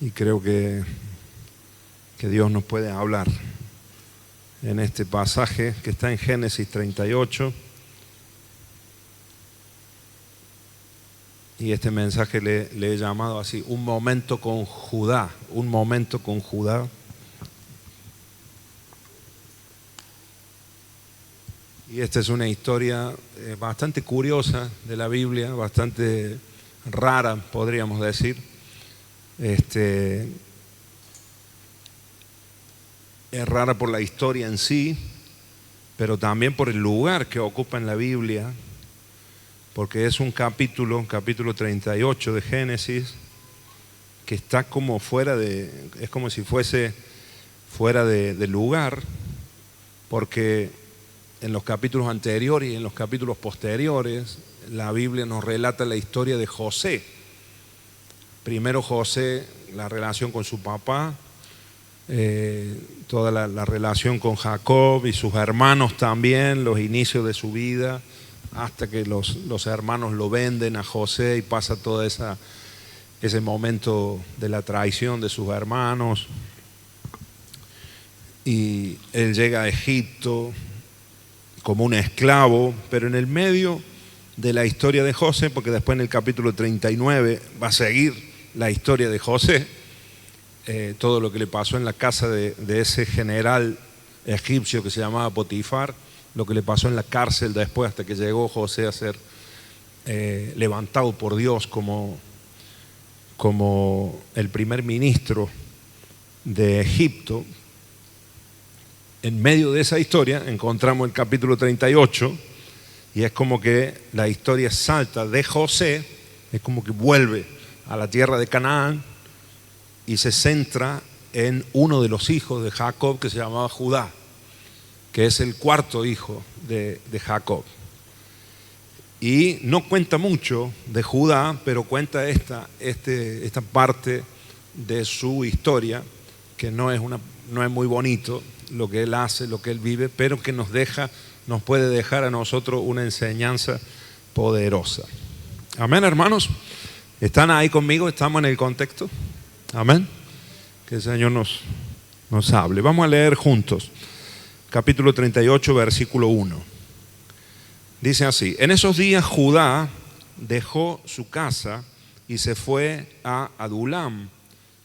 Y creo que Dios nos puede hablar en este pasaje que está en Génesis 38. Y este mensaje le he llamado así: un momento con Judá, un momento con Judá. Y esta es una historia bastante curiosa de la Biblia, bastante rara, podríamos decir. Es rara por la historia en sí, pero también por el lugar que ocupa en la Biblia, porque es un capítulo 38 de Génesis, que está como es como si fuese fuera de lugar, porque en los capítulos anteriores y en los capítulos posteriores, la Biblia nos relata la historia de José. Primero José, la relación con su papá, toda la relación con Jacob y sus hermanos también, los inicios de su vida, hasta que los hermanos lo venden a José y pasa todo ese momento de la traición de sus hermanos. Y él llega a Egipto como un esclavo, pero en el medio de la historia de José, porque después en el capítulo 39 va a seguir la historia de José, todo lo que le pasó en la casa de ese general egipcio que se llamaba Potifar, lo que le pasó en la cárcel después, hasta que llegó José a ser levantado por Dios como el primer ministro de Egipto. En medio de esa historia encontramos el capítulo 38 y es como que la historia salta de José, es como que vuelve a la tierra de Canaán y se centra en uno de los hijos de Jacob que se llamaba Judá, que es el cuarto hijo de Jacob. Y no cuenta mucho de Judá, pero cuenta esta parte de su historia, que no es muy bonito lo que él hace, lo que él vive, pero que nos puede dejar a nosotros una enseñanza poderosa. Amén, hermanos. ¿Están ahí conmigo? ¿Estamos en el contexto? Amén. Que el Señor nos hable. Vamos a leer juntos. Capítulo 38, versículo 1. Dice así: en esos días Judá dejó su casa y se fue a Adulam,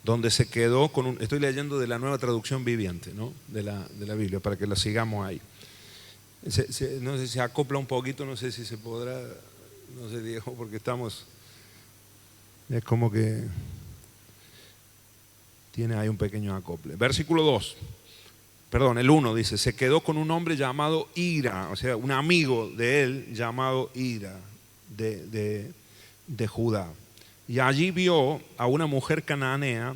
donde se quedó con estoy leyendo de la Nueva Traducción Viviente, ¿no? de la Biblia, para que la sigamos ahí. No sé si se acopla un poquito, no sé si se podrá, no sé, Diego, porque es como que tiene ahí un pequeño acople. Versículo 2, perdón, el 1 dice: se quedó con un hombre llamado Hira, o sea, un amigo de él llamado Hira, de Judá. Y allí vio a una mujer cananea,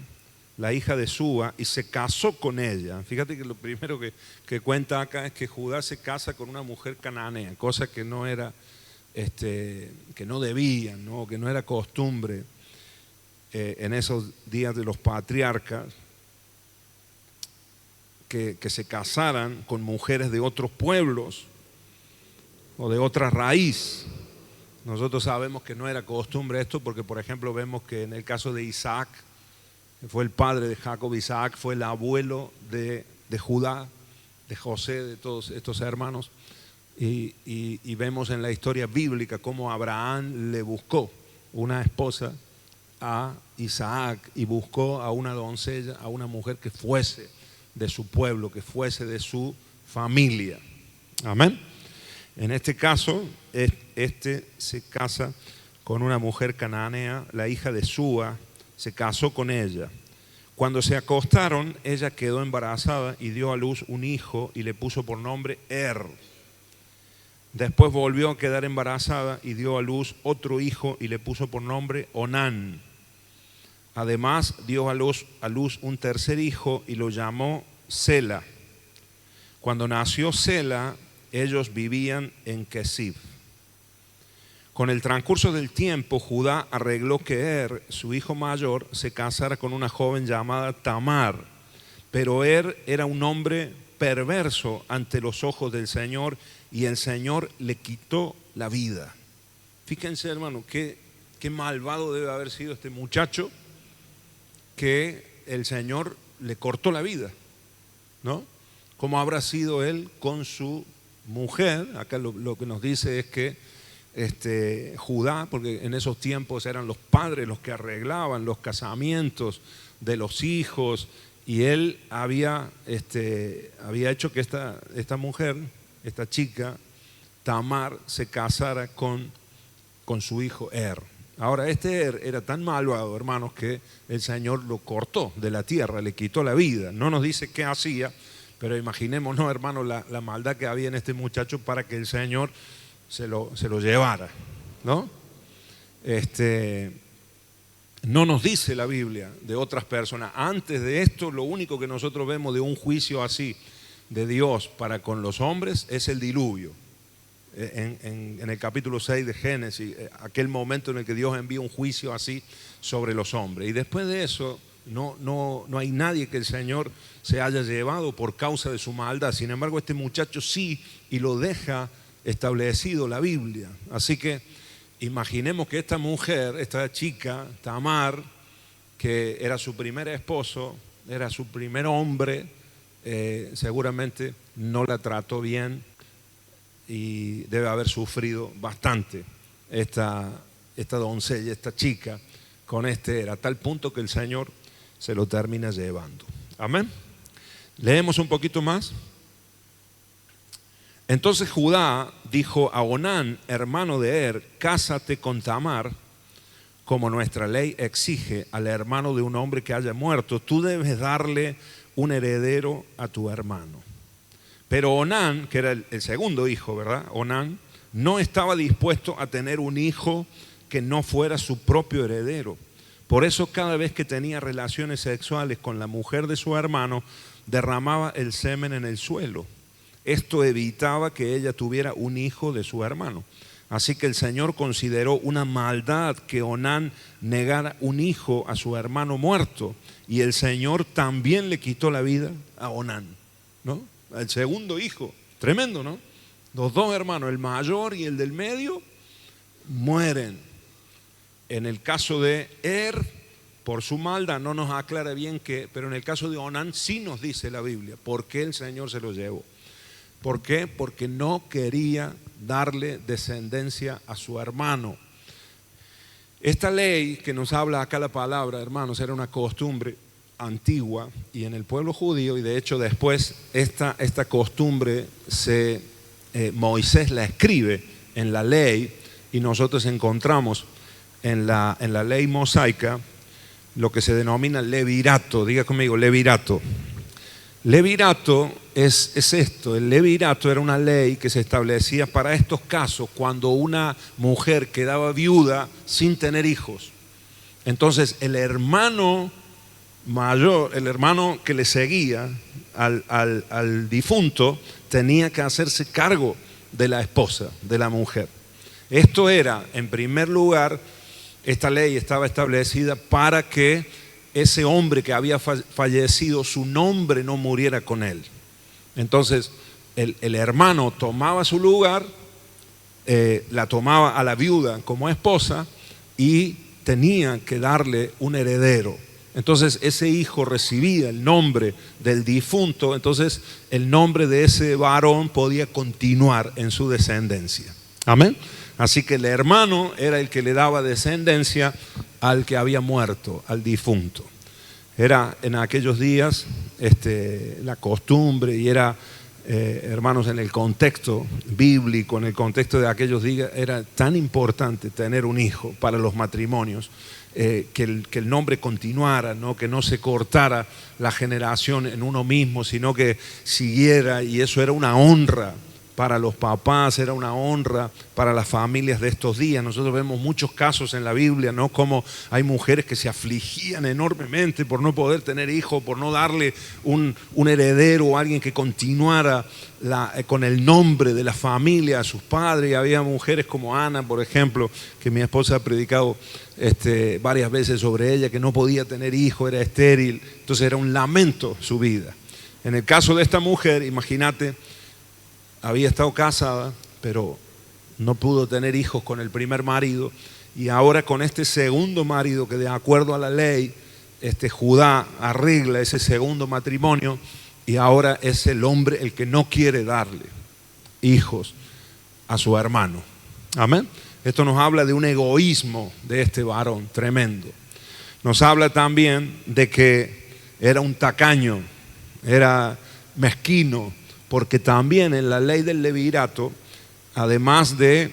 la hija de Súa, y se casó con ella. Fíjate que lo primero que cuenta acá es que Judá se casa con una mujer cananea, cosa que no era, que no debían, ¿no? Que no era costumbre en esos días de los patriarcas, que se casaran con mujeres de otros pueblos o de otra raíz. Nosotros sabemos que no era costumbre esto porque, por ejemplo, vemos que en el caso de Isaac, que fue el padre de Jacob, Isaac fue el abuelo de Judá, de José, de todos estos hermanos, y vemos en la historia bíblica cómo Abraham le buscó una esposa a Isaac y buscó a una doncella, a una mujer que fuese de su pueblo, que fuese de su familia. Amén. En este caso, se casa con una mujer cananea, la hija de Súa, se casó con ella. Cuando se acostaron, ella quedó embarazada y dio a luz un hijo y le puso por nombre Después volvió a quedar embarazada y dio a luz otro hijo y le puso por nombre Onán. Además, dio a luz un tercer hijo y lo llamó Sela. Cuando nació Sela, ellos vivían en Kesib. Con el transcurso del tiempo, Judá arregló que su hijo mayor, se casara con una joven llamada Tamar. Pero era un hombre perverso ante los ojos del Señor y el Señor le quitó la vida. Fíjense, hermano, qué malvado debe haber sido este muchacho, que el Señor le cortó la vida, ¿no? ¿Cómo habrá sido él con su mujer? Acá lo que nos dice es que Judá, porque en esos tiempos eran los padres los que arreglaban los casamientos de los hijos, y él había hecho que esta mujer, esta chica, Tamar, se casara con su hijo Er. Ahora, este Er era tan malvado, hermanos, que el Señor lo cortó de la tierra, le quitó la vida. No nos dice qué hacía, pero imaginémonos, hermanos, la maldad que había en este muchacho para que el Señor se lo llevara, ¿no? No nos dice la Biblia de otras personas. Antes de esto, lo único que nosotros vemos de un juicio así de Dios para con los hombres es el diluvio. En el capítulo 6 de Génesis, aquel momento en el que Dios envía un juicio así sobre los hombres. Y después de eso, no hay nadie que el Señor se haya llevado por causa de su maldad. Sin embargo, este muchacho sí, y lo deja establecido la Biblia. Así que imaginemos que esta mujer, esta chica, Tamar, que era su primer esposo, era su primer hombre, seguramente no la trató bien y debe haber sufrido bastante esta doncella, esta chica, con a tal punto que el Señor se lo termina llevando. Amén. Leemos un poquito más. Entonces Judá dijo a Onán, hermano de Er, cásate con Tamar, como nuestra ley exige al hermano de un hombre que haya muerto. Tú debes darle un heredero a tu hermano. Pero Onán, que era el segundo hijo, ¿verdad? Onán no estaba dispuesto a tener un hijo que no fuera su propio heredero. Por eso cada vez que tenía relaciones sexuales con la mujer de su hermano, derramaba el semen en el suelo. Esto evitaba que ella tuviera un hijo de su hermano. Así que el Señor consideró una maldad que Onán negara un hijo a su hermano muerto, y el Señor también le quitó la vida a Onán, ¿no? El segundo hijo, tremendo, ¿no? Los dos hermanos, el mayor y el del medio, mueren. En el caso de Er, por su maldad, no nos aclara bien qué, pero en el caso de Onán sí nos dice la Biblia por qué el Señor se lo llevó. ¿Por qué? Porque no quería darle descendencia a su hermano. Esta ley que nos habla acá la palabra, hermanos, era una costumbre antigua y en el pueblo judío, y de hecho después esta costumbre Moisés la escribe en la ley, y nosotros encontramos en la ley mosaica lo que se denomina levirato. Diga conmigo, levirato. Levirato es esto. El levirato era una ley que se establecía para estos casos, cuando una mujer quedaba viuda sin tener hijos. Entonces el hermano mayor, el hermano que le seguía al difunto, tenía que hacerse cargo de la esposa, de la mujer. Esto era, en primer lugar, esta ley estaba establecida para que ese hombre que había fallecido, su nombre no muriera con él. Entonces el hermano tomaba su lugar, la tomaba a la viuda como esposa, y tenía que darle un heredero. Entonces ese hijo recibía el nombre del difunto, entonces el nombre de ese varón podía continuar en su descendencia. Amén. Así que el hermano era el que le daba descendencia al que había muerto, al difunto. Era en aquellos días la costumbre, y era, hermanos, en el contexto bíblico, en el contexto de aquellos días, era tan importante tener un hijo para los matrimonios, que el nombre continuara, ¿no? Que no se cortara la generación en uno mismo, sino que siguiera, y eso era una honra para los papás, era una honra para las familias de estos días. Nosotros vemos muchos casos en la Biblia, ¿no? Como hay mujeres que se afligían enormemente por no poder tener hijos, por no darle un heredero o alguien que continuara con el nombre de la familia a sus padres. Y había mujeres como Ana, por ejemplo, que mi esposa ha predicado varias veces sobre ella, que no podía tener hijos, era estéril. Entonces era un lamento su vida. En el caso de esta mujer, imagínate, había estado casada, pero no pudo tener hijos con el primer marido, y ahora con este segundo marido, que de acuerdo a la ley Judá arregla ese segundo matrimonio y ahora es el hombre el que no quiere darle hijos a su hermano. Amén. Esto nos habla de un egoísmo de este varón tremendo. Nos habla también de que era un tacaño, era mezquino, porque también en la ley del levirato, además de,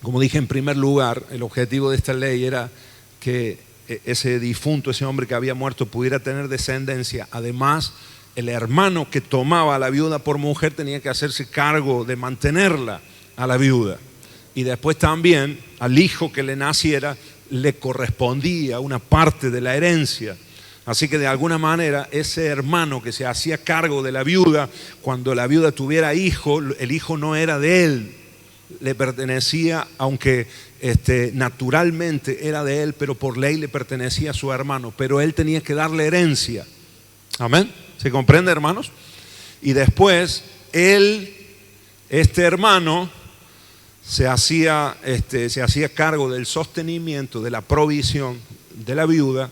como dije en primer lugar, el objetivo de esta ley era que ese difunto, ese hombre que había muerto, pudiera tener descendencia. Además, el hermano que tomaba a la viuda por mujer tenía que hacerse cargo de mantenerla a la viuda. Y después también al hijo que le naciera le correspondía una parte de la herencia. Así que de alguna manera ese hermano que se hacía cargo de la viuda, cuando la viuda tuviera hijo, el hijo no era de él, le pertenecía, aunque naturalmente era de él, pero por ley le pertenecía a su hermano, pero él tenía que darle herencia. Amén. ¿Se comprende, hermanos? Y después este hermano se hacía cargo del sostenimiento, de la provisión de la viuda,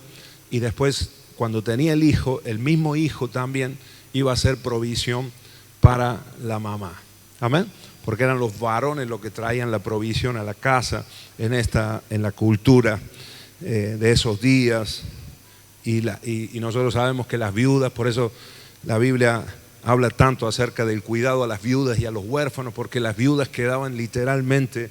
y después cuando tenía el hijo, el mismo hijo también iba a hacer provisión para la mamá. Amén. Porque eran los varones los que traían la provisión a la casa en la cultura de esos días. Y nosotros sabemos que las viudas, por eso la Biblia habla tanto acerca del cuidado a las viudas y a los huérfanos, porque las viudas quedaban literalmente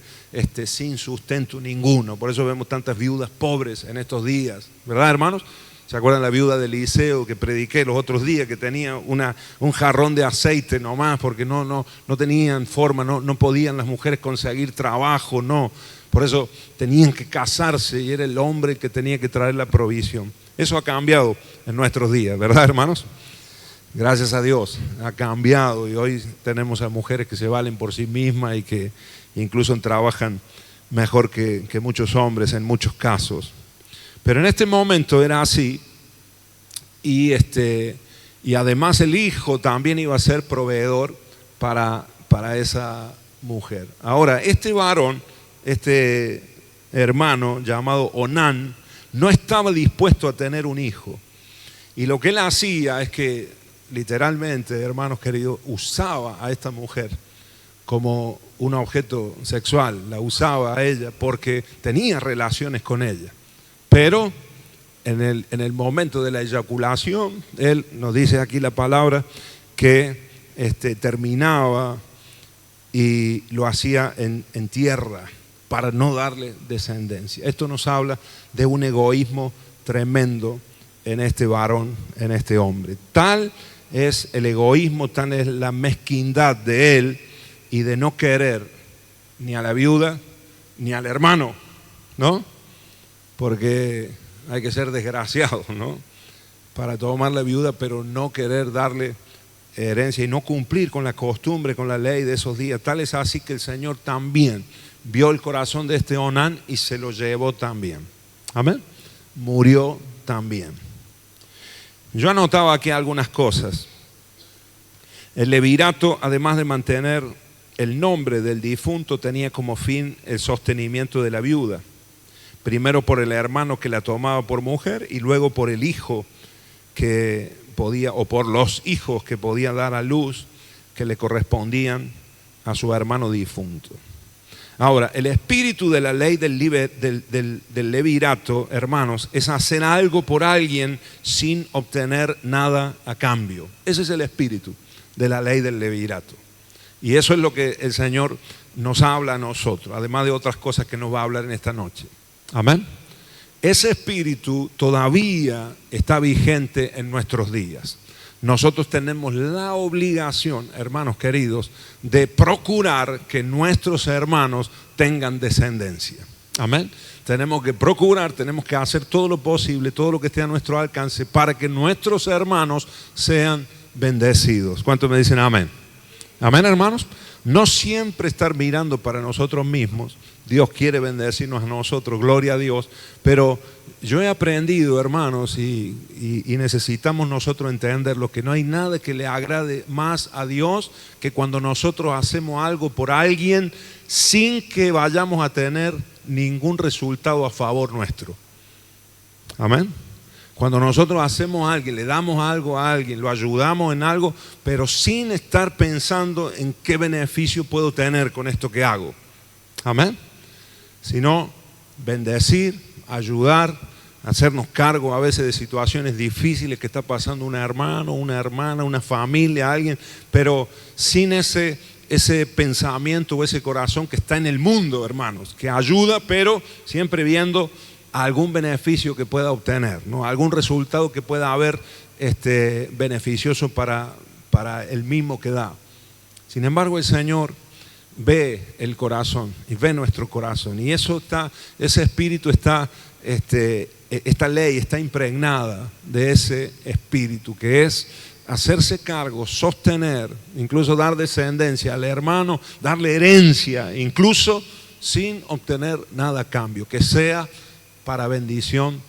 sin sustento ninguno. Por eso vemos tantas viudas pobres en estos días, ¿verdad, hermanos? ¿Se acuerdan la viuda de Eliseo que prediqué los otros días, que tenía un jarrón de aceite nomás porque no tenían forma, no podían las mujeres conseguir trabajo, no? Por eso tenían que casarse y era el hombre el que tenía que traer la provisión. Eso ha cambiado en nuestros días, ¿verdad, hermanos? Gracias a Dios, ha cambiado y hoy tenemos a mujeres que se valen por sí mismas y que incluso trabajan mejor que muchos hombres en muchos casos. Pero en este momento era así y además el hijo también iba a ser proveedor para esa mujer. Ahora, este varón, este hermano llamado Onán, no estaba dispuesto a tener un hijo. Y lo que él hacía es que literalmente, hermanos queridos, usaba a esta mujer como un objeto sexual, la usaba a ella porque tenía relaciones con ella. Pero en el momento de la eyaculación, él nos dice aquí la palabra que terminaba y lo hacía en tierra para no darle descendencia. Esto nos habla de un egoísmo tremendo en este varón, en este hombre. Tal es el egoísmo, tal es la mezquindad de él y de no querer ni a la viuda ni al hermano, ¿no? Porque hay que ser desgraciado, ¿no? Para tomar la viuda, pero no querer darle herencia y no cumplir con la costumbre, con la ley de esos días. Tal es así que el Señor también vio el corazón de este Onán y se lo llevó también. Amén. Murió también. Yo anotaba aquí algunas cosas. El levirato, además de mantener el nombre del difunto, tenía como fin el sostenimiento de la viuda. Primero por el hermano que la tomaba por mujer y luego por el hijo que podía, o por los hijos que podía dar a luz, que le correspondían a su hermano difunto. Ahora, el espíritu de la ley del levirato, hermanos, es hacer algo por alguien sin obtener nada a cambio. Ese es el espíritu de la ley del levirato. Y eso es lo que el Señor nos habla a nosotros, además de otras cosas que nos va a hablar en esta noche. Amén. Ese espíritu todavía está vigente en nuestros días. Nosotros tenemos la obligación, hermanos queridos, de procurar que nuestros hermanos tengan descendencia. Amén. Tenemos que procurar, tenemos que hacer todo lo posible, todo lo que esté a nuestro alcance para que nuestros hermanos sean bendecidos. ¿Cuántos me dicen amén? Amén, hermanos. No siempre estar mirando para nosotros mismos. Dios quiere bendecirnos a nosotros, gloria a Dios. Pero yo he aprendido, hermanos, y necesitamos nosotros entender lo que no hay nada que le agrade más a Dios que cuando nosotros hacemos algo por alguien sin que vayamos a tener ningún resultado a favor nuestro. Amén. Cuando nosotros hacemos a alguien, le damos algo a alguien, lo ayudamos en algo, pero sin estar pensando en qué beneficio puedo tener con esto que hago. Amén. Sino bendecir, ayudar, hacernos cargo a veces de situaciones difíciles que está pasando un hermano, una hermana, una familia, alguien, pero sin ese pensamiento o ese corazón que está en el mundo, hermanos, que ayuda, pero siempre viendo algún beneficio que pueda obtener, ¿no? Algún resultado que pueda haber beneficioso para el mismo que da. Sin embargo, el Señor ve el corazón y ve nuestro corazón, y ese espíritu esta ley está impregnada de ese espíritu, que es hacerse cargo, sostener, incluso dar descendencia al hermano, darle herencia, incluso sin obtener nada a cambio, que sea para bendición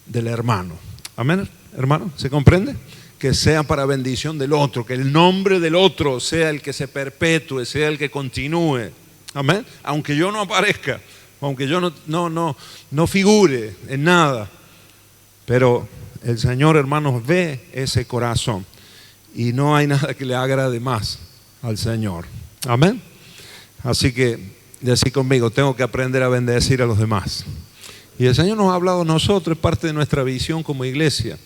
del hermano. Amén, hermano, ¿se comprende? Que sea para bendición del otro, que el nombre del otro sea el que se perpetúe, sea el que continúe. Amén, aunque yo no aparezca, aunque yo no figure en nada, pero el Señor, hermanos, ve ese corazón y no hay nada que le agrade más al Señor. Amén. Así que, decí conmigo, tengo que aprender a bendecir a los demás. Y el Señor nos ha hablado a nosotros, es parte de nuestra visión como iglesia.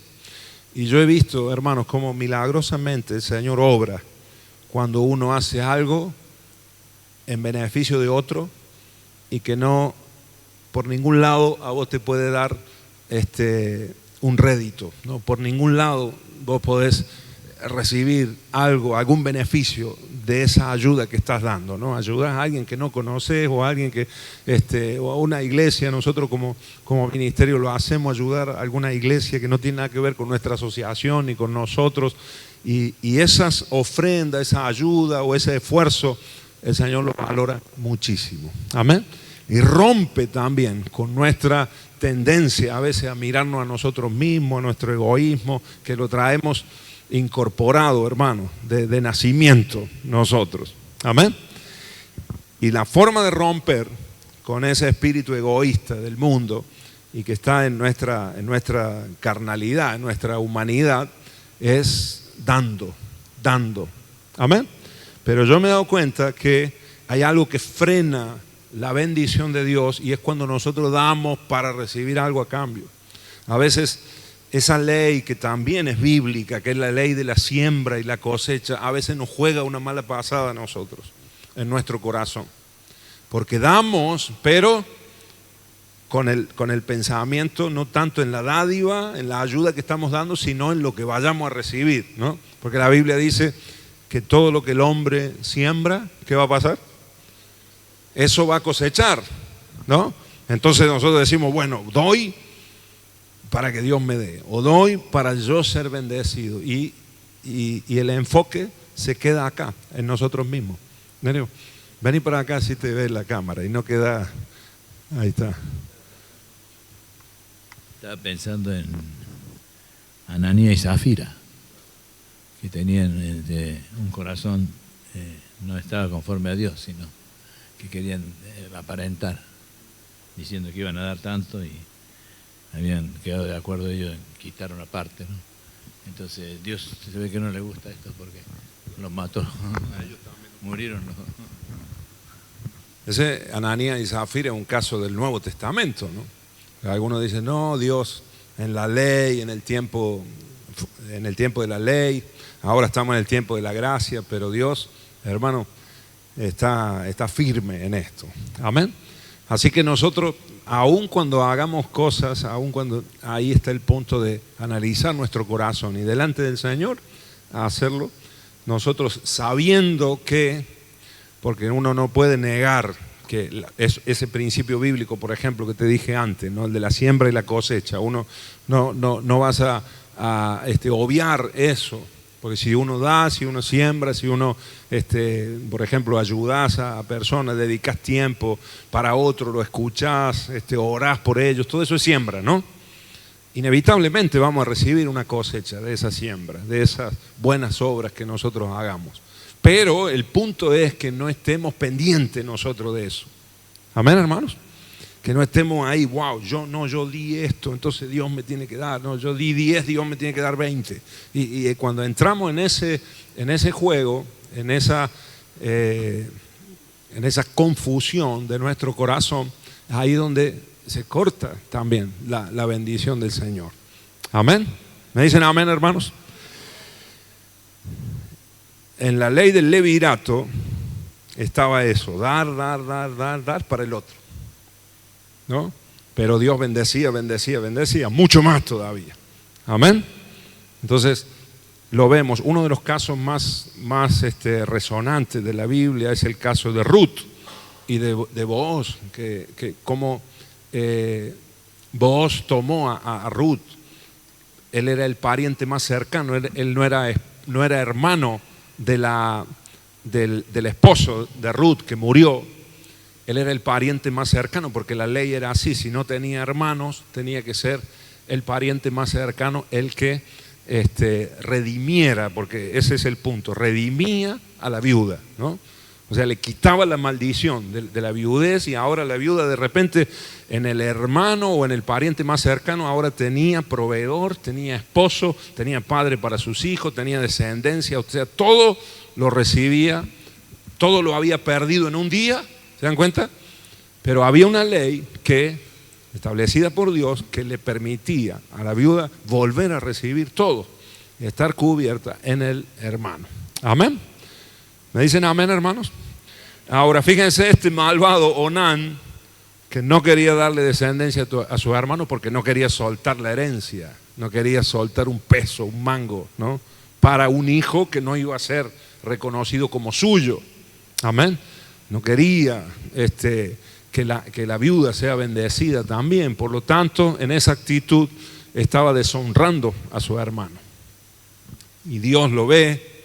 Y yo he visto, hermanos, cómo milagrosamente el Señor obra cuando uno hace algo en beneficio de otro y que no por ningún lado a vos te puede dar un rédito, ¿no? Por ningún lado vos podés recibir algo, algún beneficio de esa ayuda que estás dando, ¿no? Ayudas a alguien que no conoces o a alguien que, o a una iglesia. Nosotros como ministerio lo hacemos, ayudar a alguna iglesia que no tiene nada que ver con nuestra asociación ni con nosotros, y esas ofrendas, esa ayuda o ese esfuerzo, el Señor lo valora muchísimo. Amén. Y rompe también con nuestra tendencia a veces a mirarnos a nosotros mismos, a nuestro egoísmo, que lo traemos incorporado, hermano, de nacimiento nosotros. Amén. Y la forma de romper con ese espíritu egoísta del mundo y que está en nuestra carnalidad, en nuestra humanidad, es dando. Amén. Pero yo me he dado cuenta que hay algo que frena la bendición de Dios, y es cuando nosotros damos para recibir algo a cambio. A veces esa ley, que también es bíblica, que es la ley de la siembra y la cosecha, a veces nos juega una mala pasada a nosotros, en nuestro corazón. Porque damos, pero con el pensamiento no tanto en la dádiva, en la ayuda que estamos dando, sino en lo que vayamos a recibir, ¿no? Porque la Biblia dice que todo lo que el hombre siembra, ¿qué va a pasar? Eso va a cosechar, ¿no? Entonces nosotros decimos, bueno, doy para que Dios me dé, o doy para yo ser bendecido, y el enfoque se queda acá, en nosotros mismos. Vení para acá si te ve la cámara y no queda, ahí está. Estaba pensando en Ananías y Zafira, que tenían un corazón, no estaba conforme a Dios, sino que querían aparentar, diciendo que iban a dar tanto, y habían quedado de acuerdo ellos en quitar una parte, ¿no? Entonces Dios se ve que no le gusta esto porque los mató. Ellos murieron los... Ese Ananías y Zafira es un caso del Nuevo Testamento, ¿no? Algunos dicen, no, Dios en la ley, en el tiempo de la ley, ahora estamos en el tiempo de la gracia, pero Dios, hermano, está firme en esto. Amén. Así que nosotros, aun cuando hagamos cosas, aun cuando ahí está el punto de analizar nuestro corazón y delante del Señor hacerlo, nosotros sabiendo que, porque uno no puede negar que ese principio bíblico, por ejemplo, que te dije antes, ¿no? El de la siembra y la cosecha, uno no vas a obviar eso. Porque si uno da, si uno siembra, si uno, por ejemplo, ayudas a personas, dedicas tiempo para otro, lo escuchás, orás por ellos, todo eso es siembra, ¿no? Inevitablemente vamos a recibir una cosecha de esa siembra, de esas buenas obras que nosotros hagamos. Pero el punto es que no estemos pendientes nosotros de eso. Amén, hermanos. Que no estemos ahí, wow, yo di esto, entonces Dios me tiene que dar. No, yo di 10, Dios me tiene que dar 20. Y cuando entramos en ese juego, en esa confusión de nuestro corazón, es ahí donde se corta también la bendición del Señor. Amén. ¿Me dicen amén, hermanos? En la ley del levirato estaba eso, dar para el otro, ¿no? Pero Dios bendecía, mucho más todavía. Amén. Entonces, lo vemos. Uno de los casos más resonantes de la Biblia es el caso de Ruth y de Booz, que como Booz tomó a Ruth. Él era el pariente más cercano, él no era hermano del esposo de Ruth que murió. Él era el pariente más cercano, porque la ley era así: si no tenía hermanos, tenía que ser el pariente más cercano el que redimiera, porque ese es el punto, redimía a la viuda, ¿no? O sea, le quitaba la maldición de la viudez, y ahora la viuda de repente en el hermano o en el pariente más cercano ahora tenía proveedor, tenía esposo, tenía padre para sus hijos, tenía descendencia, o sea, todo lo recibía, todo lo había perdido en un día, ¿se dan cuenta? Pero había una ley establecida por Dios, que le permitía a la viuda volver a recibir todo, estar cubierta en el hermano. Amén. ¿Me dicen amén, hermanos? Ahora fíjense, este malvado Onán, que no quería darle descendencia a sus hermanos porque no quería soltar la herencia, no quería soltar un peso, un mango, ¿no? Para un hijo que no iba a ser reconocido como suyo. Amén. No quería que la viuda sea bendecida también. Por lo tanto, en esa actitud estaba deshonrando a su hermano. Y Dios lo ve,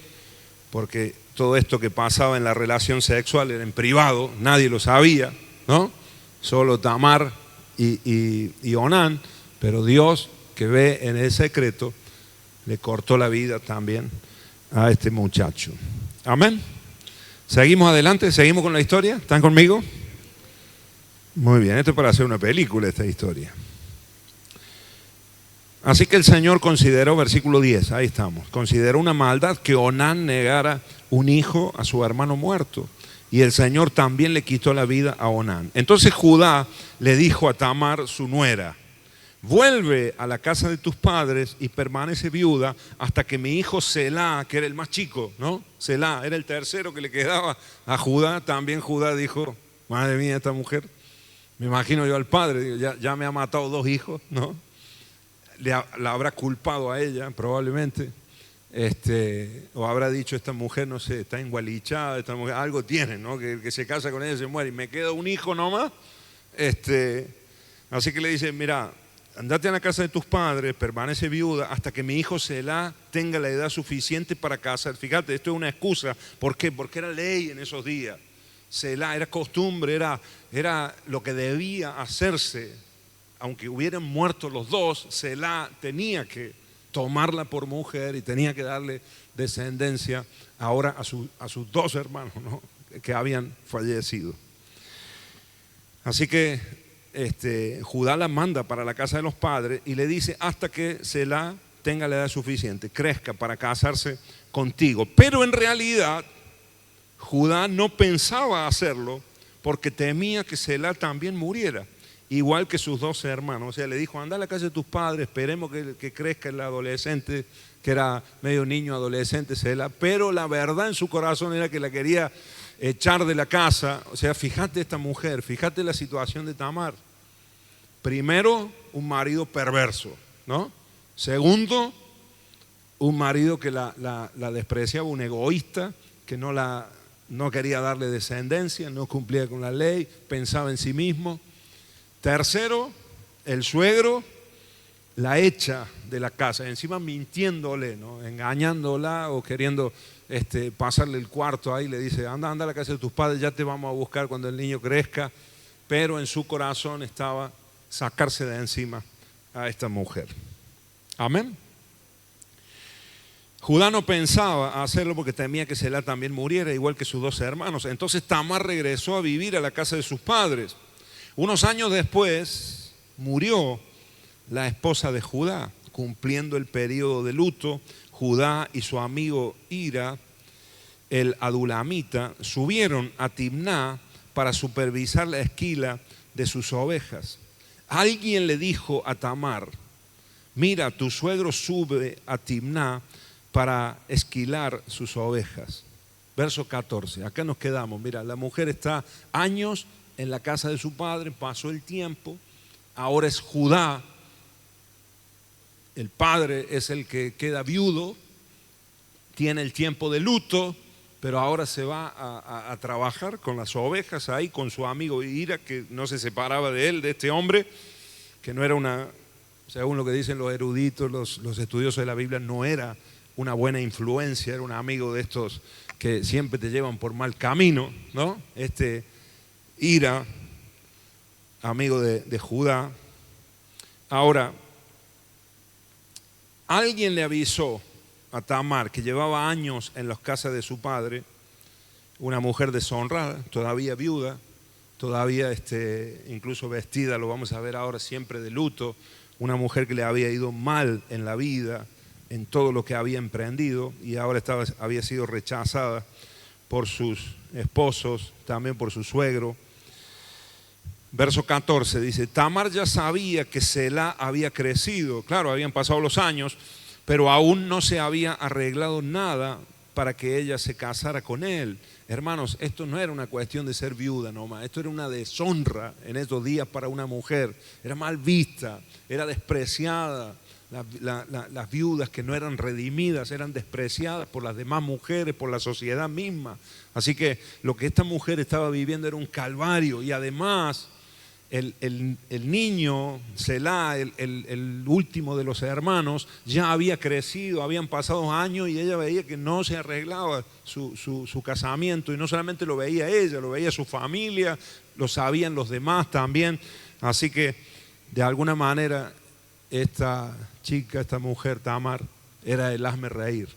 porque todo esto que pasaba en la relación sexual era en privado, nadie lo sabía, ¿no? Solo Tamar y Onán, pero Dios, que ve en el secreto, le cortó la vida también a este muchacho. Amén. Seguimos adelante, seguimos con la historia. ¿Están conmigo? Muy bien, esto es para hacer una película, esta historia. Así que el Señor consideró, versículo 10, ahí estamos, consideró una maldad que Onán negara un hijo a su hermano muerto, y el Señor también le quitó la vida a Onán. Entonces Judá le dijo a Tamar, su nuera: vuelve a la casa de tus padres y permanece viuda hasta que mi hijo Selá, que era el más chico, ¿no? Selá era el tercero que le quedaba a Judá. También Judá dijo: madre mía, esta mujer, me imagino yo al padre, digo, ya me ha matado 2 hijos, ¿no? La habrá culpado a ella probablemente, o habrá dicho: esta mujer, no sé, está engualichada, esta mujer algo tiene, ¿no? Que se casa con ella y se muere y me queda un hijo nomás. Así que le dice: mira, andate a la casa de tus padres, permanece viuda hasta que mi hijo Selá tenga la edad suficiente para casar. Fíjate, esto es una excusa. ¿Por qué? Porque era ley en esos días. Selá era costumbre, era lo que debía hacerse. Aunque hubieran muerto los 2, Selá tenía que tomarla por mujer y tenía que darle descendencia ahora a sus 2 hermanos, ¿no? Que habían fallecido. Así que Judá la manda para la casa de los padres y le dice: hasta que Selá tenga la edad suficiente, crezca para casarse contigo. Pero en realidad Judá no pensaba hacerlo porque temía que Selá también muriera, igual que sus 12 hermanos. O sea, le dijo: anda a la casa de tus padres, esperemos que crezca el adolescente, que era medio niño adolescente Selá. Pero la verdad en su corazón era que la quería echar de la casa. O sea, fíjate esta mujer, fíjate la situación de Tamar. Primero, un marido perverso, ¿no? Segundo, un marido que la despreciaba, un egoísta, que no quería darle descendencia, no cumplía con la ley, pensaba en sí mismo. Tercero, el suegro la echa de la casa, encima mintiéndole, ¿no? Engañándola o queriendo pasarle el cuarto ahí. Le dice: anda a la casa de tus padres, ya te vamos a buscar cuando el niño crezca. Pero en su corazón estaba sacarse de encima a esta mujer. Amén. Judá no pensaba hacerlo porque temía que Selá también muriera, igual que sus 12 hermanos. Entonces Tamar regresó a vivir a la casa de sus padres. Unos años después murió la esposa de Judá, cumpliendo el periodo de luto. Judá y su amigo Hira, el adulamita, subieron a Timná para supervisar la esquila de sus ovejas. Alguien le dijo a Tamar: mira, tu suegro sube a Timná para esquilar sus ovejas. Verso 14, acá nos quedamos. Mira, la mujer está años en la casa de su padre, pasó el tiempo, ahora es Judá. El padre es el que queda viudo, tiene el tiempo de luto, pero ahora se va a trabajar con las ovejas ahí, con su amigo Hira, que no se separaba de él, de este hombre, que no era una, según lo que dicen los eruditos, los estudiosos de la Biblia, no era una buena influencia, era un amigo de estos que siempre te llevan por mal camino, ¿no? Este Hira, amigo de Judá. Ahora, alguien le avisó a Tamar, que llevaba años en las casas de su padre, una mujer deshonrada, todavía viuda, todavía incluso vestida, lo vamos a ver ahora, siempre de luto, una mujer que le había ido mal en la vida, en todo lo que había emprendido, y ahora había sido rechazada por sus esposos, también por su suegro. Verso 14 dice: Tamar ya sabía que Selá había crecido. Claro, habían pasado los años, pero aún no se había arreglado nada para que ella se casara con él. Hermanos, esto no era una cuestión de ser viuda nomás, esto era una deshonra en estos días para una mujer. Era mal vista, era despreciada. Las viudas que no eran redimidas eran despreciadas por las demás mujeres, por la sociedad misma. Así que lo que esta mujer estaba viviendo era un calvario, y además el niño, Selá, el último de los hermanos, ya había crecido, habían pasado años, y ella veía que no se arreglaba su casamiento, y no solamente lo veía ella, lo veía su familia, lo sabían los demás también. Así que de alguna manera esta chica, esta mujer, Tamar, era el hazme reír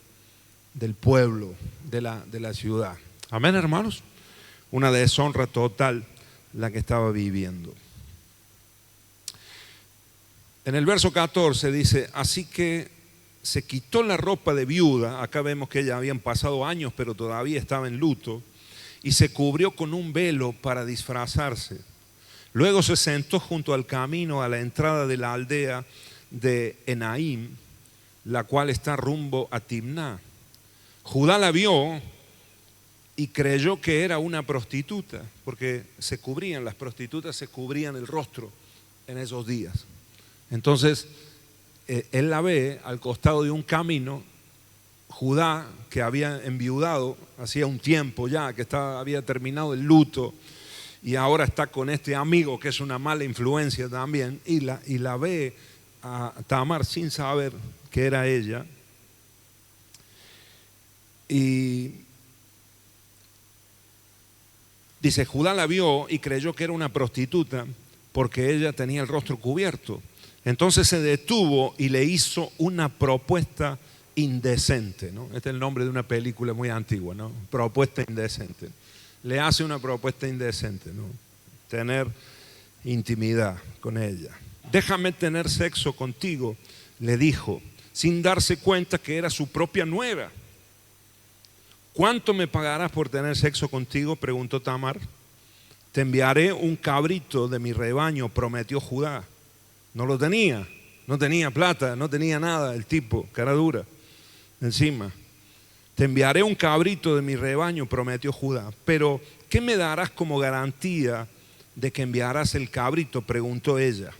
del pueblo, de la ciudad. Amén, hermanos. Una deshonra total la que estaba viviendo. En el verso 14 dice: así que se quitó la ropa de viuda. Acá vemos que ya habían pasado años, pero todavía estaba en luto, y se cubrió con un velo para disfrazarse. Luego se sentó junto al camino a la entrada de la aldea de Enaim, la cual está rumbo a Timná. Judá la vio y creyó que era una prostituta, porque las prostitutas se cubrían el rostro en esos días. Entonces, él la ve al costado de un camino. Judá, que había enviudado hacía un tiempo ya, que había terminado el luto, y ahora está con este amigo que es una mala influencia también, y la ve a Tamar sin saber que era ella. Y dice: Judá la vio y creyó que era una prostituta, porque ella tenía el rostro cubierto. Entonces se detuvo y le hizo una propuesta indecente, ¿no? Este es el nombre de una película muy antigua, ¿no? Propuesta indecente. Le hace una propuesta indecente, ¿no? Tener intimidad con ella. Déjame tener sexo contigo, le dijo, sin darse cuenta que era su propia nuera. ¿Cuánto me pagarás por tener sexo contigo?, preguntó Tamar. Te enviaré un cabrito de mi rebaño, prometió Judá. No lo tenía, no tenía plata, no tenía nada el tipo, cara dura, encima. Te enviaré un cabrito de mi rebaño, prometió Judá. Pero, ¿qué me darás como garantía de que enviarás el cabrito?, preguntó ella.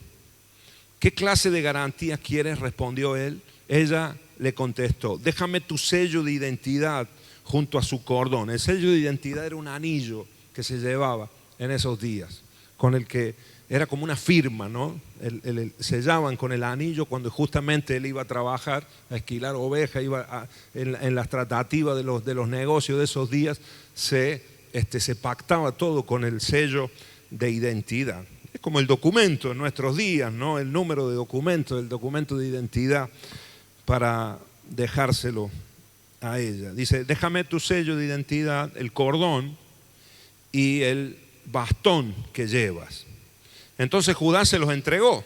¿Qué clase de garantía quieres?, respondió él. Ella le contestó: déjame tu sello de identidad junto a su cordón. El sello de identidad era un anillo que se llevaba en esos días, con el que era como una firma, ¿no? Sellaban con el anillo cuando justamente él iba a trabajar, a esquilar ovejas, en las tratativas de los negocios de esos días, se pactaba todo con el sello de identidad. Es como el documento en nuestros días, ¿no? El número de documento, el documento de identidad, para dejárselo a ella. Dice: déjame tu sello de identidad, el cordón y el bastón que llevas. Entonces Judá se los entregó.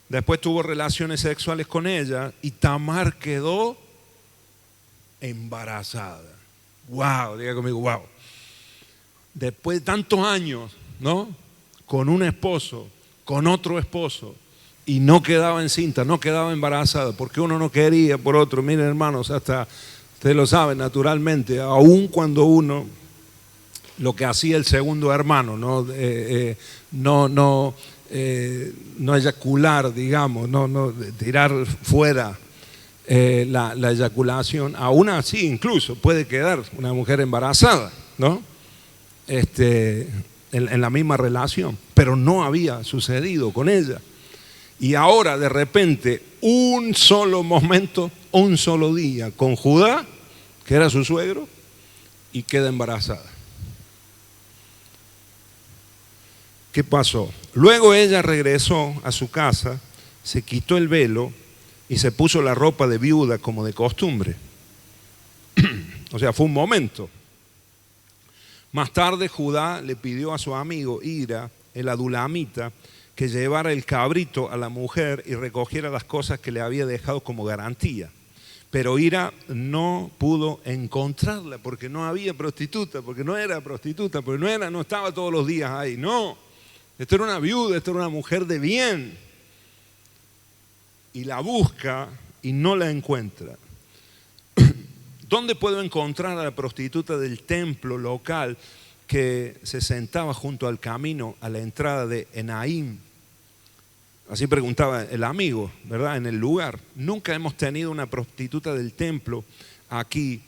Después tuvo relaciones sexuales con ella y Tamar quedó embarazada. Wow, diga conmigo, wow. Después de tantos años, ¿no? Con un esposo, con otro esposo, y no quedaba encinta, no quedaba embarazada, porque uno no quería por otro. Miren, hermanos, hasta ustedes lo saben naturalmente, aun cuando uno, lo que hacía el segundo hermano, no eyacular, digamos, no tirar fuera la eyaculación, aún así incluso puede quedar una mujer embarazada, ¿no? En la misma relación, pero no había sucedido con ella. Y ahora de repente, un solo momento, un solo día, con Judá, que era su suegro, y queda embarazada. ¿Qué pasó? Luego ella regresó a su casa, se quitó el velo y se puso la ropa de viuda como de costumbre. O sea, fue un momento. Más tarde Judá le pidió a su amigo Hira, el adulamita, que llevara el cabrito a la mujer y recogiera las cosas que le había dejado como garantía. Pero Hira no pudo encontrarla porque no había prostituta, porque no era prostituta, porque no estaba todos los días ahí. No, esto era una viuda, esto era una mujer de bien. Y la busca y no la encuentra. ¿Dónde puedo encontrar a la prostituta del templo local que se sentaba junto al camino a la entrada de Enaim? Así preguntaba el amigo, ¿verdad? En el lugar. Nunca hemos tenido una prostituta del templo aquí,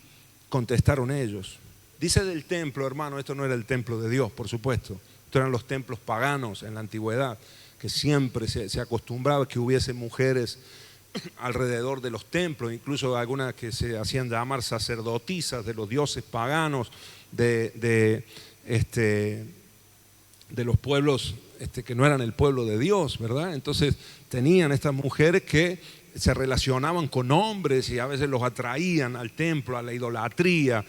contestaron ellos. Dice del templo, hermano, esto no era el templo de Dios, por supuesto. Estos eran los templos paganos en la antigüedad, que siempre se acostumbraba que hubiese mujeres alrededor de los templos, incluso algunas que se hacían llamar sacerdotisas de los dioses paganos de los pueblos que no eran el pueblo de Dios, ¿verdad? Entonces tenían estas mujeres que se relacionaban con hombres y a veces los atraían al templo, a la idolatría,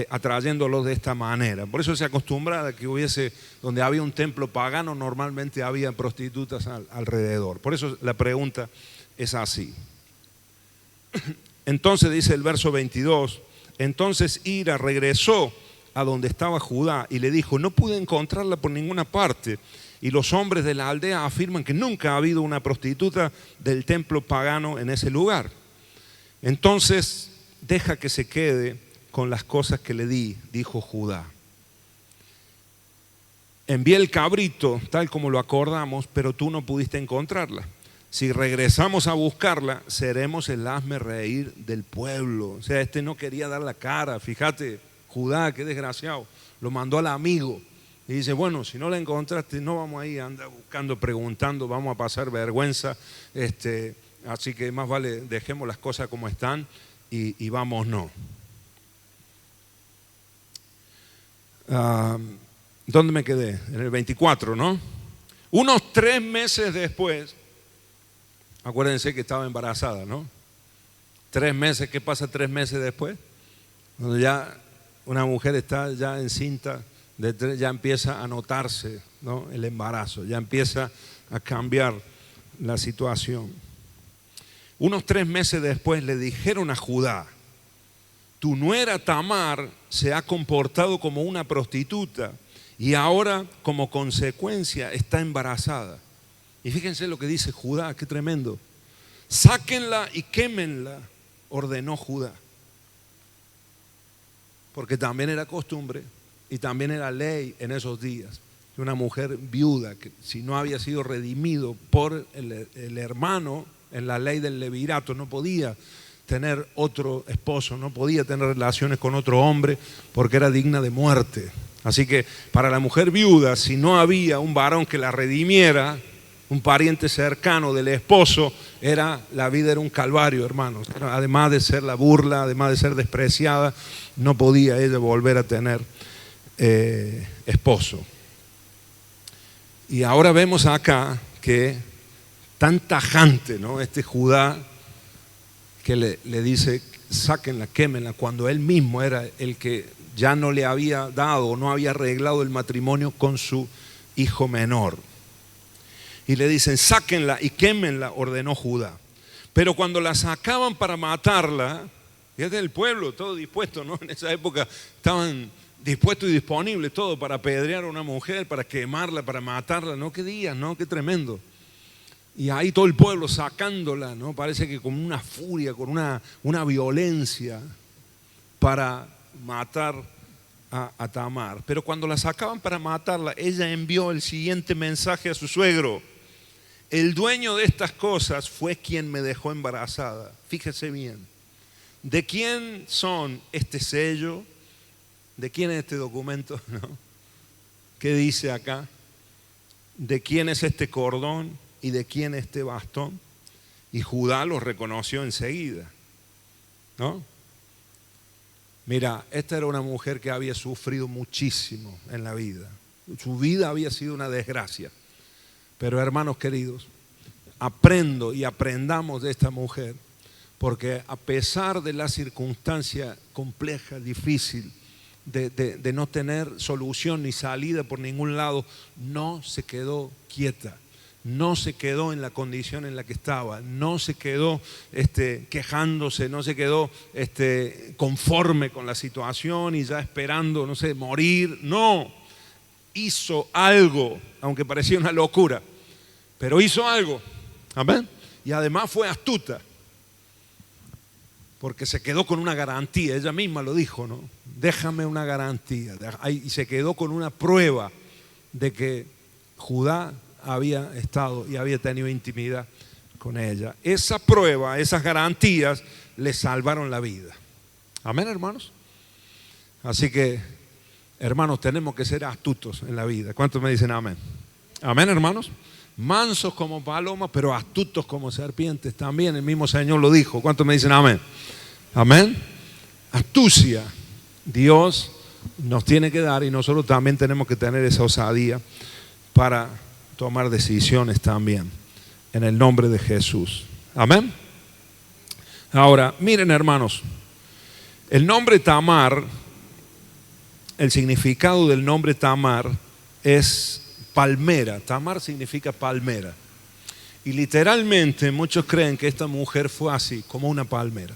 atrayéndolos de esta manera. Por eso se acostumbraba que hubiese, donde había un templo pagano, normalmente había prostitutas alrededor. Por eso la pregunta es así. Entonces dice el verso 22, entonces Hira regresó a donde estaba Judá y le dijo, no pude encontrarla por ninguna parte. Y los hombres de la aldea afirman que nunca ha habido una prostituta del templo pagano en ese lugar. Entonces deja que se quede con las cosas que le di, dijo Judá. Envié el cabrito tal como lo acordamos, pero tú no pudiste encontrarla. Si regresamos a buscarla, seremos el hazme reír del pueblo. O sea, no quería dar la cara. Fíjate, Judá, qué desgraciado. Lo mandó al amigo. Y dice, bueno, si no la encontraste, no vamos ahí a andar buscando, preguntando, vamos a pasar vergüenza. Así que más vale dejemos las cosas como están y vámonos. ¿Dónde me quedé? En el 24, ¿no? Unos 3 meses después, acuérdense que estaba embarazada, ¿no? 3 meses, ¿qué pasa 3 meses después? Cuando ya una mujer está ya encinta, ya empieza a notarse, ¿no? El embarazo, ya empieza a cambiar la situación. Unos 3 meses después le dijeron a Judá, tu nuera Tamar se ha comportado como una prostituta y ahora como consecuencia está embarazada. Y fíjense lo que dice Judá, qué tremendo. Sáquenla y quémenla, ordenó Judá. Porque también era costumbre y también era ley en esos días. Una mujer viuda, que si no había sido redimido por el hermano en la ley del levirato, no podía tener otro esposo, no podía tener relaciones con otro hombre porque era digna de muerte. Así que para la mujer viuda, si no había un varón que la redimiera, un pariente cercano del esposo, la vida era un calvario, hermanos. Además de ser la burla, además de ser despreciada, no podía ella volver a tener esposo. Y ahora vemos acá que tan tajante, ¿no? Judá que le dice, sáquenla, quémenla, cuando él mismo era el que ya no le había dado, no había arreglado el matrimonio con su hijo menor. y le dicen, sáquenla y quémenla, ordenó Judá. Pero cuando la sacaban para matarla, fíjate el pueblo, todo dispuesto, ¿no? En esa época estaban dispuestos y disponibles todo para apedrear a una mujer, para quemarla, para matarla, ¿no? Qué días, ¿no? Qué tremendo. Y ahí todo el pueblo sacándola, ¿no? Parece que con una furia, con una violencia para matar a Tamar. Pero cuando la sacaban para matarla, ella envió el siguiente mensaje a su suegro: el dueño de estas cosas fue quien me dejó embarazada. Fíjese bien. ¿De quién son este sello? ¿De quién es este documento? ¿No? ¿Qué dice acá? ¿De quién es este cordón? ¿Y de quién este bastón? Y Judá los reconoció enseguida, ¿no? Mira, esta era una mujer que había sufrido muchísimo en la vida. Su vida había sido una desgracia. Pero hermanos queridos, aprendo y aprendamos de esta mujer, porque a pesar de la circunstancia compleja, difícil, de no tener solución ni salida por ningún lado, no se quedó quieta, no se quedó en la condición en la que estaba, no se quedó quejándose, no se quedó conforme con la situación y ya esperando, no sé, morir. No, hizo algo, aunque parecía una locura, pero hizo algo. Amén. Y además fue astuta, porque se quedó con una garantía. Ella misma lo dijo, ¿no? Déjame una garantía. Y se quedó con una prueba de que Judá había estado y había tenido intimidad con ella. Esa prueba, esas garantías le salvaron la vida. Amén, hermanos. Así que, hermanos, tenemos que ser astutos en la vida. ¿Cuántos me dicen amén? Amén, hermanos. Mansos como palomas, pero astutos como serpientes también. El mismo Señor lo dijo. ¿Cuántos me dicen amén? Amén. Astucia Dios nos tiene que dar, y nosotros también tenemos que tener esa osadía para tomar decisiones también, en el nombre de Jesús. Amén. Ahora, miren, hermanos, el nombre Tamar, el significado del nombre Tamar es palmera. Tamar significa palmera. Y literalmente muchos creen que esta mujer fue así, como una palmera.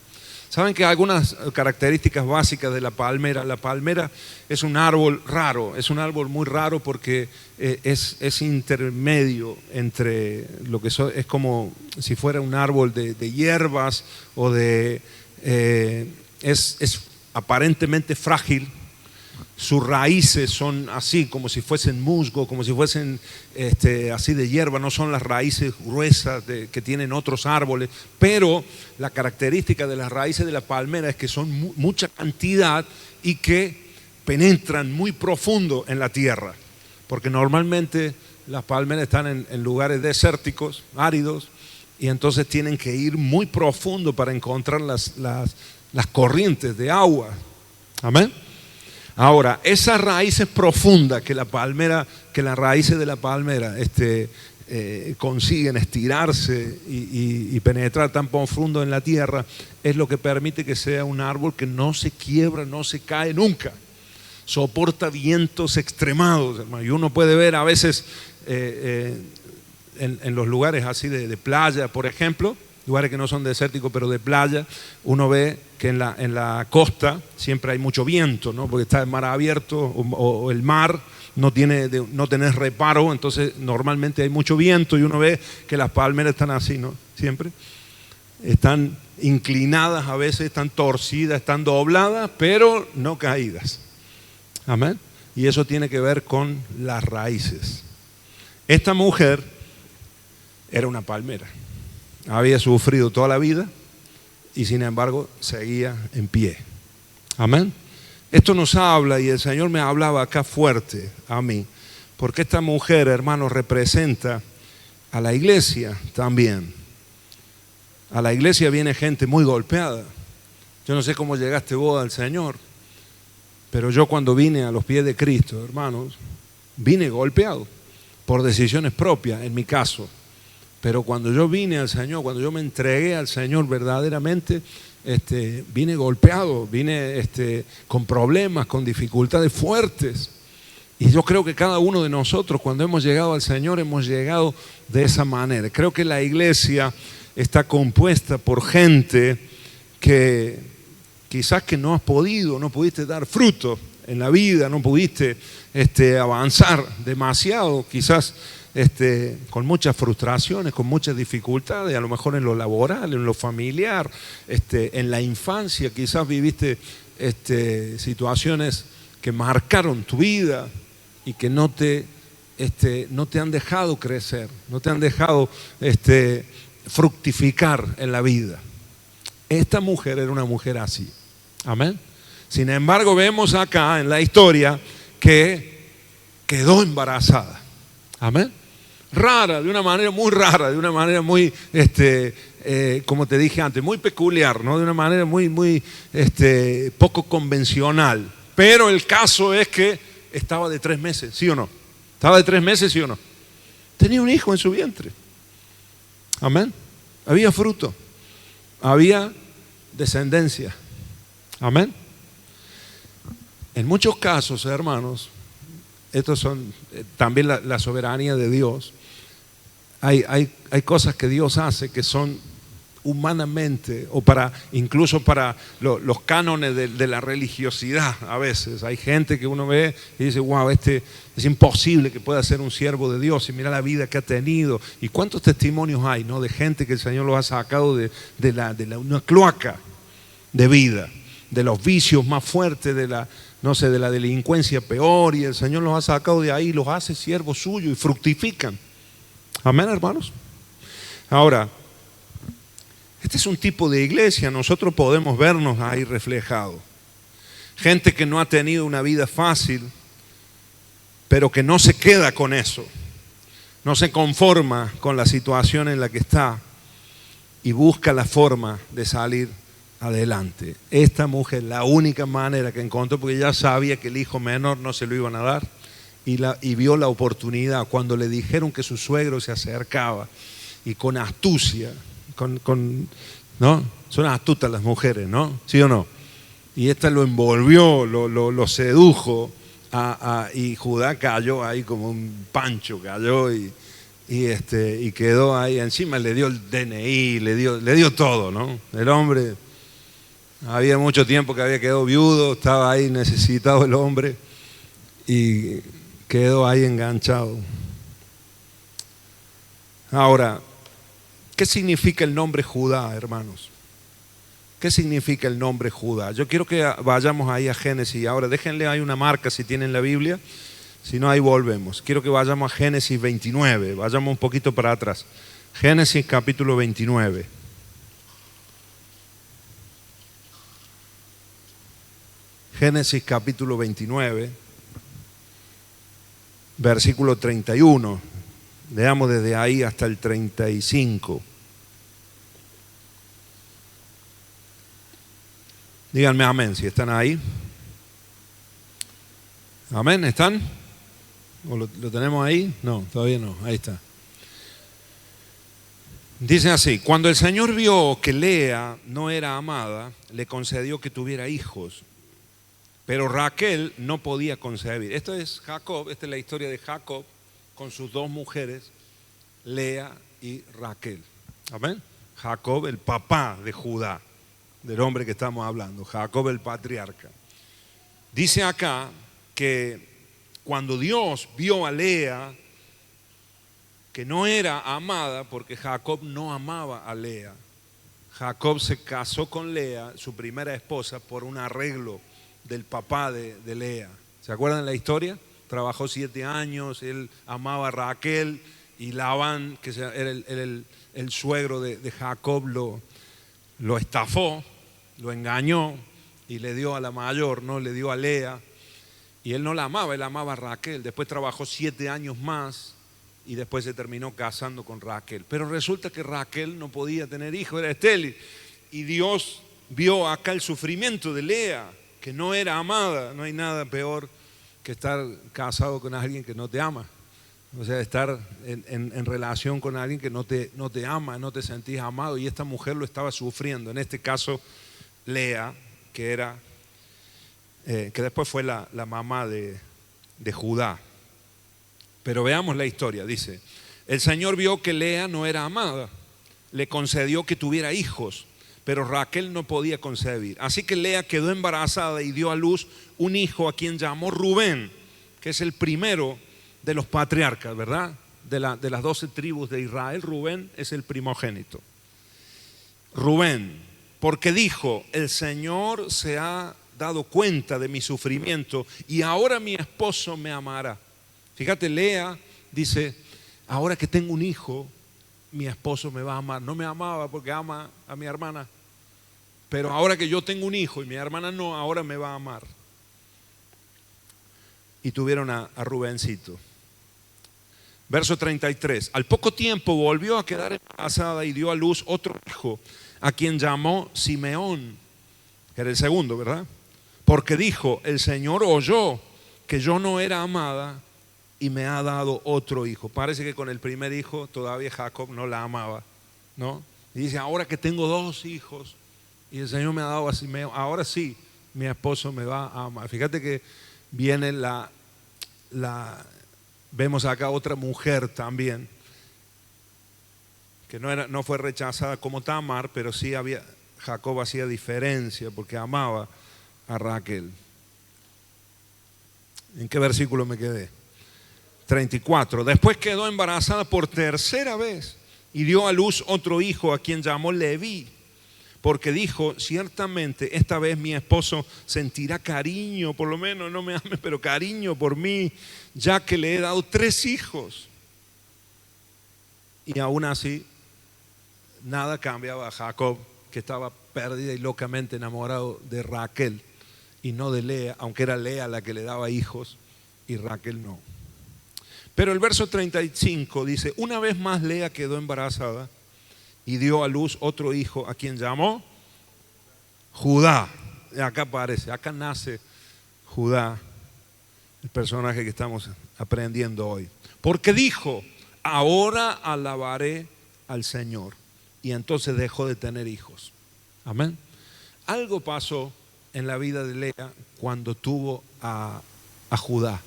Saben que algunas características básicas de la palmera es un árbol raro, es un árbol muy raro porque es intermedio entre lo que es como si fuera un árbol de hierbas o es aparentemente frágil. Sus raíces son así, como si fuesen musgo, como si fuesen así de hierba, no son las raíces gruesas que tienen otros árboles, pero la característica de las raíces de la palmera es que son mucha cantidad y que penetran muy profundo en la tierra, porque normalmente las palmeras están en lugares desérticos, áridos, y entonces tienen que ir muy profundo para encontrar las corrientes de agua. Amén. Ahora, esas raíces profundas que las raíces de la palmera consiguen estirarse y penetrar tan profundo en la tierra, es lo que permite que sea un árbol que no se quiebra, no se cae nunca. Soporta vientos extremados, hermano. Y uno puede ver a veces en los lugares así de playa, por ejemplo, lugares que no son desérticos pero de playa, uno ve que en la costa siempre hay mucho viento, ¿no? Porque está el mar abierto o el mar no tenés reparo, entonces normalmente hay mucho viento y uno ve que las palmeras están así, ¿no? Siempre están inclinadas, a veces están torcidas, están dobladas, pero no caídas. Amén. Y eso tiene que ver con las raíces. Esta mujer era una palmera. Había sufrido toda la vida y sin embargo seguía en pie. Amén. Esto nos habla, y el Señor me hablaba acá fuerte a mí, porque esta mujer, hermanos, representa a la iglesia también. A la iglesia viene gente muy golpeada. Yo no sé cómo llegaste vos al Señor, pero yo cuando vine a los pies de Cristo, hermanos, vine golpeado por decisiones propias, en mi caso. Pero cuando yo vine al Señor, cuando yo me entregué al Señor verdaderamente, vine golpeado, vine con problemas, con dificultades fuertes. Y yo creo que cada uno de nosotros, cuando hemos llegado al Señor, hemos llegado de esa manera. Creo que la iglesia está compuesta por gente que quizás que no pudiste dar fruto en la vida, no pudiste avanzar demasiado, quizás con muchas frustraciones, con muchas dificultades, a lo mejor en lo laboral, en lo familiar, en la infancia, quizás viviste situaciones que marcaron tu vida y que no te han dejado crecer, no te han dejado fructificar en la vida. Esta mujer era una mujer así. Amén. Sin embargo, vemos acá en la historia que quedó embarazada. Amén. Rara, de una manera muy rara, de una manera muy, como te dije antes, muy peculiar, ¿no? De una manera muy poco convencional. Pero el caso es que estaba de 3 meses, ¿sí o no? Estaba de 3 meses, ¿sí o no? Tenía un hijo en su vientre. Amén. Había fruto, había descendencia. Amén. En muchos casos, hermanos, estos son también la soberanía de Dios. Hay cosas que Dios hace que son humanamente o incluso para los cánones de la religiosidad. A veces hay gente que uno ve y dice, wow, es imposible que pueda ser un siervo de Dios, y mira la vida que ha tenido y cuántos testimonios hay, ¿no? De gente que el Señor los ha sacado de una cloaca de vida, de los vicios más fuertes, de la delincuencia peor, y el Señor los ha sacado de ahí, los hace siervos suyos y fructifican. Amén, hermanos. Ahora, este es un tipo de iglesia, nosotros podemos vernos ahí reflejados. Gente que no ha tenido una vida fácil, pero que no se queda con eso, no se conforma con la situación en la que está y busca la forma de salir adelante. Esta mujer, la única manera que encontró, porque ya sabía que el hijo menor no se lo iban a dar, y vio la oportunidad cuando le dijeron que su suegro se acercaba, y con astucia, ¿no? Son astutas las mujeres, ¿no? ¿Sí o no? Y esta lo envolvió, lo sedujo, y Judá cayó ahí como un pancho, cayó y quedó ahí. Encima le dio el DNI, le dio todo, ¿no? El hombre, había mucho tiempo que había quedado viudo, estaba ahí necesitado el hombre y quedó ahí enganchado. Ahora, ¿qué significa el nombre Judá, hermanos? ¿Qué significa el nombre Judá? Yo quiero que vayamos ahí a Génesis. Ahora déjenle ahí una marca si tienen la Biblia, si no ahí volvemos. Quiero que vayamos a Génesis 29, vayamos un poquito para atrás. Génesis capítulo 29. Génesis capítulo 29, versículo 31. Leamos desde ahí hasta el 35. Díganme amén si están ahí. Amén, ¿están? ¿O lo tenemos ahí? No, todavía no, ahí está. Dice así: cuando el Señor vio que Lea no era amada, le concedió que tuviera hijos, pero Raquel no podía concebir. Esto es Jacob, esta es la historia de Jacob con sus 2 mujeres, Lea y Raquel. Amén. Jacob, el papá de Judá, del hombre que estamos hablando, Jacob el patriarca. Dice acá que cuando Dios vio a Lea que no era amada, porque Jacob no amaba a Lea, Jacob se casó con Lea, su primera esposa, por un arreglo del papá de Lea. ¿Se acuerdan la historia? Trabajó 7 años, él amaba a Raquel, y Labán, que era el suegro de Jacob, lo estafó, lo engañó y le dio a la mayor, ¿no? Le dio a Lea, y él no la amaba, él amaba a Raquel. Después trabajó 7 años más y después se terminó casando con Raquel. Pero resulta que Raquel no podía tener hijos, era estéril, y Dios vio acá el sufrimiento de Lea, que no era amada. No hay nada peor que estar casado con alguien que no te ama. O sea, estar en relación con alguien que no te ama, no te sentís amado. Y esta mujer lo estaba sufriendo. En este caso, Lea, que después fue la mamá de de Judá. Pero veamos la historia. Dice, el Señor vio que Lea no era amada, le concedió que tuviera hijos, pero Raquel no podía concebir. Así que Lea quedó embarazada y dio a luz un hijo a quien llamó Rubén, que es el primero de los patriarcas, ¿verdad? De las 12 tribus de Israel, Rubén es el primogénito. Rubén, porque dijo, el Señor se ha dado cuenta de mi sufrimiento y ahora mi esposo me amará. Fíjate, Lea dice, ahora que tengo un hijo, mi esposo me va a amar. No me amaba porque ama a mi hermana, pero ahora que yo tengo un hijo y mi hermana no, ahora me va a amar. Y tuvieron a Rubencito. Verso 33. Al poco tiempo volvió a quedar embarazada y dio a luz otro hijo, a quien llamó Simeón, que era el segundo, ¿verdad? Porque dijo, el Señor oyó que yo no era amada y me ha dado otro hijo. Parece que con el primer hijo todavía Jacob no la amaba, ¿no? Y dice, ahora que tengo 2 hijos y el Señor me ha dado a Simeón, ahora sí, mi esposo me va a amar. Fíjate que viene vemos acá otra mujer también, que no fue rechazada como Tamar, pero sí Jacob hacía diferencia porque amaba a Raquel. ¿En qué versículo me quedé? 34. Después quedó embarazada por tercera vez y dio a luz otro hijo a quien llamó Leví, porque dijo, ciertamente esta vez mi esposo sentirá cariño, por lo menos no me ame, pero cariño por mí, ya que le he dado 3 hijos. Y aún así, nada cambiaba a Jacob, que estaba perdida y locamente enamorado de Raquel y no de Lea, aunque era Lea la que le daba hijos y Raquel no. Pero el verso 35 dice, una vez más Lea quedó embarazada y dio a luz otro hijo a quien llamó Judá. Acá aparece, acá nace Judá, el personaje que estamos aprendiendo hoy. Porque dijo, ahora alabaré al Señor. Y entonces dejó de tener hijos. Amén. Algo pasó en la vida de Lea cuando tuvo a Judá.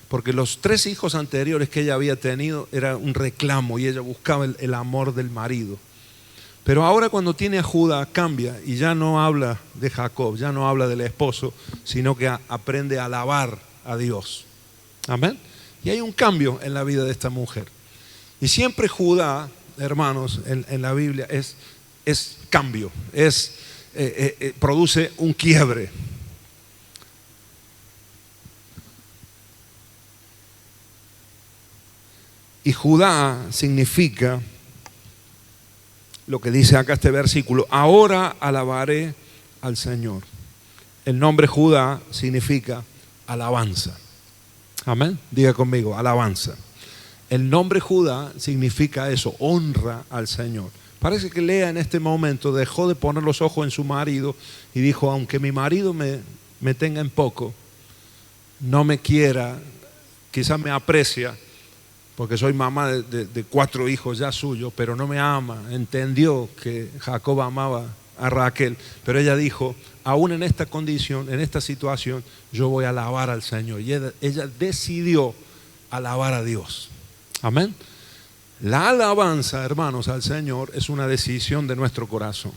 Porque los 3 hijos anteriores que ella había tenido era un reclamo y ella buscaba el amor del marido. Pero ahora cuando tiene a Judá cambia y ya no habla de Jacob, ya no habla del esposo, sino que aprende a alabar a Dios. Amén. Y hay un cambio en la vida de esta mujer. Y siempre Judá, hermanos, en la Biblia es cambio, produce un quiebre. Y Judá significa lo que dice acá este versículo, ahora alabaré al Señor. El nombre Judá significa alabanza. Amén. Diga conmigo, alabanza. El nombre Judá significa eso, honra al Señor. Parece que Lea en este momento dejó de poner los ojos en su marido y dijo, aunque mi marido me tenga en poco, no me quiera, quizás me aprecia, porque soy mamá de 4 hijos ya suyos, pero no me ama. Entendió que Jacob amaba a Raquel, pero ella dijo, aún en esta condición, en esta situación, yo voy a alabar al Señor. Y ella decidió alabar a Dios. Amén. La alabanza, hermanos, al Señor es una decisión de nuestro corazón.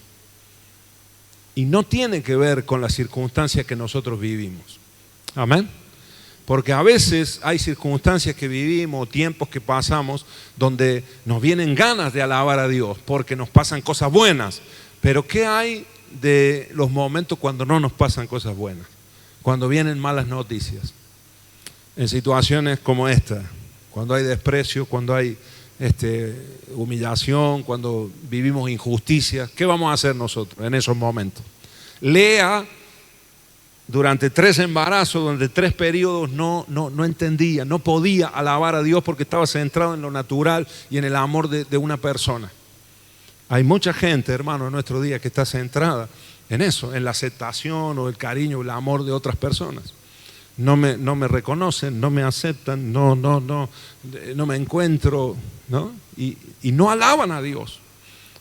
Y no tiene que ver con las circunstancias que nosotros vivimos. Amén. Porque a veces hay circunstancias que vivimos, tiempos que pasamos, donde nos vienen ganas de alabar a Dios, porque nos pasan cosas buenas. Pero ¿qué hay de los momentos cuando no nos pasan cosas buenas? Cuando vienen malas noticias. En situaciones como esta, cuando hay desprecio, cuando hay humillación, cuando vivimos injusticias, ¿qué vamos a hacer nosotros en esos momentos? Lea, durante 3 embarazos, durante 3 periodos, no entendía, no podía alabar a Dios porque estaba centrado en lo natural y en el amor de una persona. Hay mucha gente, hermano, en nuestro día que está centrada en eso, en la aceptación o el cariño, el amor de otras personas. No me reconocen, no me aceptan, no me encuentro, ¿no? Y no alaban a Dios.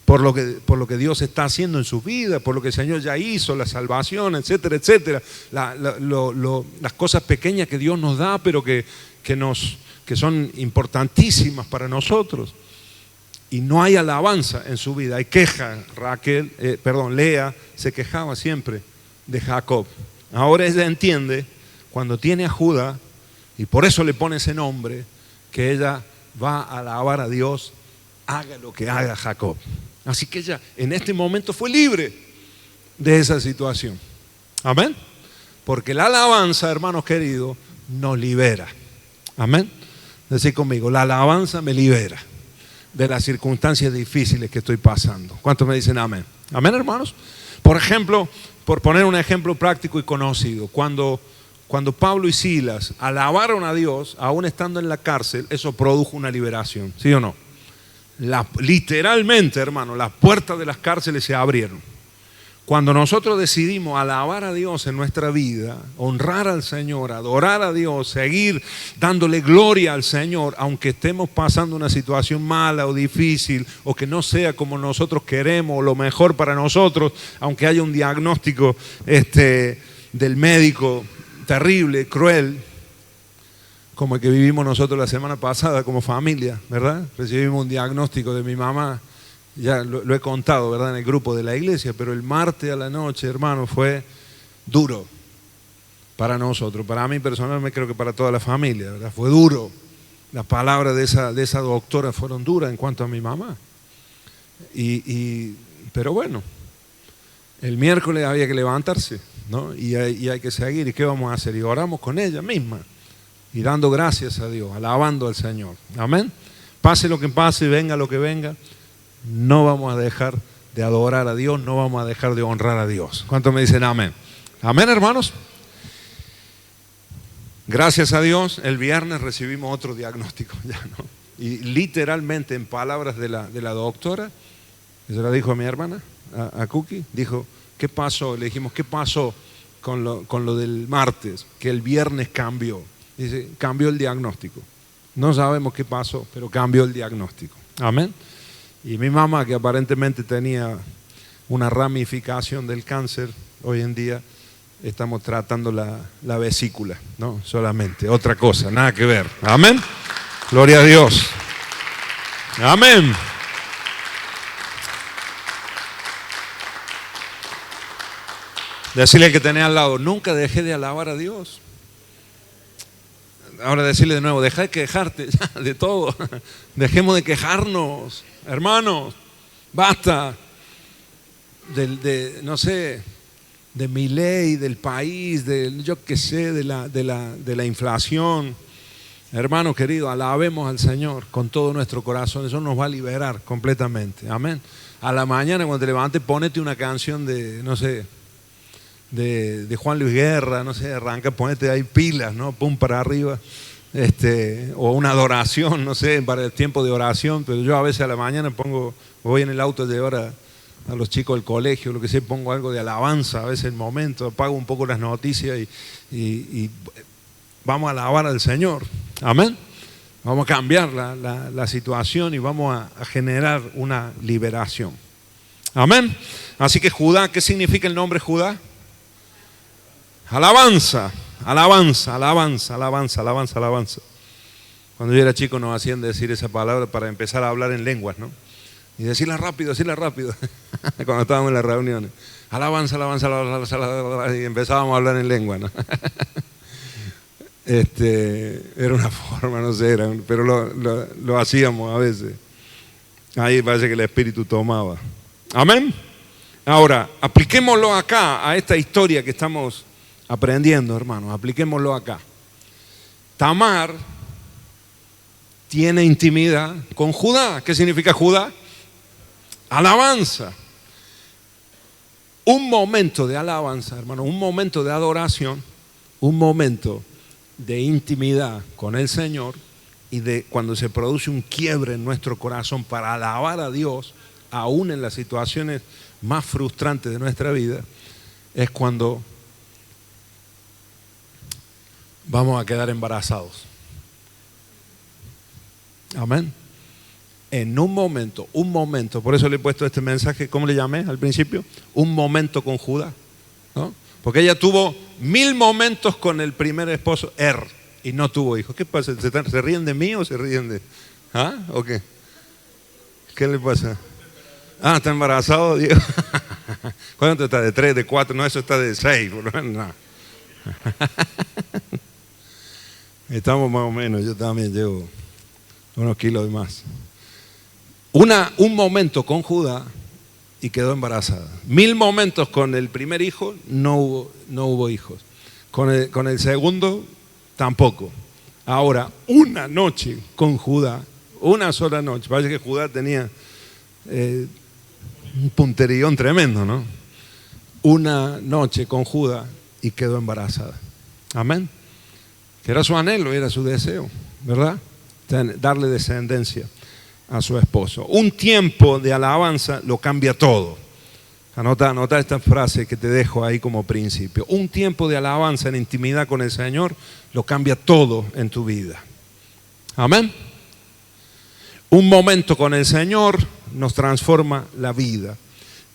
por lo que Dios está haciendo en su vida, por lo que el Señor ya hizo, la salvación, etcétera, etcétera. Las cosas pequeñas que Dios nos da, pero que son importantísimas para nosotros. Y no hay alabanza en su vida, hay queja. Lea se quejaba siempre de Jacob. Ahora ella entiende, cuando tiene a Judá, y por eso le pone ese nombre, que ella va a alabar a Dios, haga lo que haga Jacob. Así que ella en este momento fue libre de esa situación. Amén. Porque la alabanza, hermanos queridos, nos libera. Amén. Decid conmigo, la alabanza me libera de las circunstancias difíciles que estoy pasando. ¿Cuántos me dicen amén? Amén, hermanos. Por ejemplo, por poner un ejemplo práctico y conocido, cuando Pablo y Silas alabaron a Dios, aún estando en la cárcel, eso produjo una liberación, ¿sí o no? Literalmente, hermano, las puertas de las cárceles se abrieron. Cuando nosotros decidimos alabar a Dios en nuestra vida, honrar al Señor, adorar a Dios, seguir dándole gloria al Señor, aunque estemos pasando una situación mala o difícil, o que no sea como nosotros queremos, o lo mejor para nosotros, aunque haya un diagnóstico del médico terrible, cruel, como el que vivimos nosotros la semana pasada como familia, ¿verdad? Recibimos un diagnóstico de mi mamá, ya lo he contado, ¿verdad? En el grupo de la iglesia, pero el martes a la noche, hermano, fue duro para nosotros, para mí personalmente, creo que para toda la familia, ¿verdad? Fue duro. Las palabras de esa doctora fueron duras en cuanto a mi mamá. Pero bueno, el miércoles había que levantarse, ¿no? Y hay que seguir. ¿Y qué vamos a hacer? Y oramos con ella misma. Y dando gracias a Dios, alabando al Señor. Amén. Pase lo que pase, venga lo que venga, no vamos a dejar de adorar a Dios, no vamos a dejar de honrar a Dios. ¿Cuántos me dicen amén? Amén, hermanos. Gracias a Dios, el viernes recibimos otro diagnóstico, ya, ¿no? Y literalmente, en palabras de la doctora, se la dijo a mi hermana, a Cookie, dijo, ¿qué pasó? Le dijimos, ¿qué pasó con lo del martes? Que el viernes cambió. Dice, cambió el diagnóstico. No sabemos qué pasó, pero cambió el diagnóstico. Amén. Y mi mamá, que aparentemente tenía una ramificación del cáncer, hoy en día estamos tratando la vesícula, ¿no? Solamente, otra cosa, nada que ver. Amén. Gloria a Dios. Amén. Decirle al que tenés al lado, nunca dejé de alabar a Dios. Ahora decirle de nuevo, deja de quejarte ya de todo. Dejemos de quejarnos, hermanos. Basta no sé, de mi ley, del país, yo qué sé, de la inflación. Hermano querido, alabemos al Señor con todo nuestro corazón. Eso nos va a liberar completamente. Amén. A la mañana cuando te levantes, ponete una canción de, no sé, de Juan Luis Guerra, no sé, arranca, ponete ahí pilas, ¿no? Pum para arriba, o una adoración, no sé, para el tiempo de oración. Pero yo a veces a la mañana voy en el auto a llevar a los chicos del colegio, lo que sé, pongo algo de alabanza, a veces el momento, apago un poco las noticias y vamos a alabar al Señor. Amén. Vamos a cambiar la situación y vamos a generar una liberación. Amén. Así que Judá, ¿qué significa el nombre Judá? Alabanza, alabanza, alabanza, alabanza, alabanza, alabanza. Cuando yo era chico nos hacían decir esa palabra para empezar a hablar en lenguas, ¿no? Y decirla rápido, cuando estábamos en las reuniones. Alabanza, alabanza, alabanza, alabanza, y empezábamos a hablar en lengua, ¿no? Era una forma, no sé, pero lo hacíamos a veces. Ahí parece que el Espíritu tomaba. Amén. Ahora, apliquémoslo acá, a esta historia que estamos aprendiendo, hermanos, apliquémoslo acá. Tamar tiene intimidad con Judá. ¿Qué significa Judá? Alabanza. Un momento de alabanza, hermano, un momento de adoración, un momento de intimidad con el Señor, y de cuando se produce un quiebre en nuestro corazón para alabar a Dios, aún en las situaciones más frustrantes de nuestra vida, es cuando vamos a quedar embarazados. Amén. en un momento, por eso le he puesto este mensaje, ¿cómo le llamé al principio? Un momento con Judá, ¿no? Porque ella tuvo 1000 momentos con el primer esposo, y no tuvo hijos. ¿Qué pasa? ¿Se ríen de mí o se ríen de...? ¿Ah? ¿O qué? ¿Qué le pasa? Ah, ¿está embarazado, Diego? ¿Cuánto está? ¿De 3, de 4? No, eso está de 6. No. Estamos más o menos, yo también llevo unos kilos de más. Un momento con Judá y quedó embarazada. 1000 momentos con el primer hijo, no hubo hijos. Con el segundo, tampoco. Ahora, una noche con Judá, una sola noche. Parece que Judá tenía un punterión tremendo, ¿no? Una noche con Judá y quedó embarazada. Amén. Que era su anhelo, era su deseo, ¿verdad? Darle descendencia a su esposo. Un tiempo de alabanza lo cambia todo. Anota esta frase que te dejo ahí como principio. Un tiempo de alabanza en intimidad con el Señor lo cambia todo en tu vida. Amén. Un momento con el Señor nos transforma la vida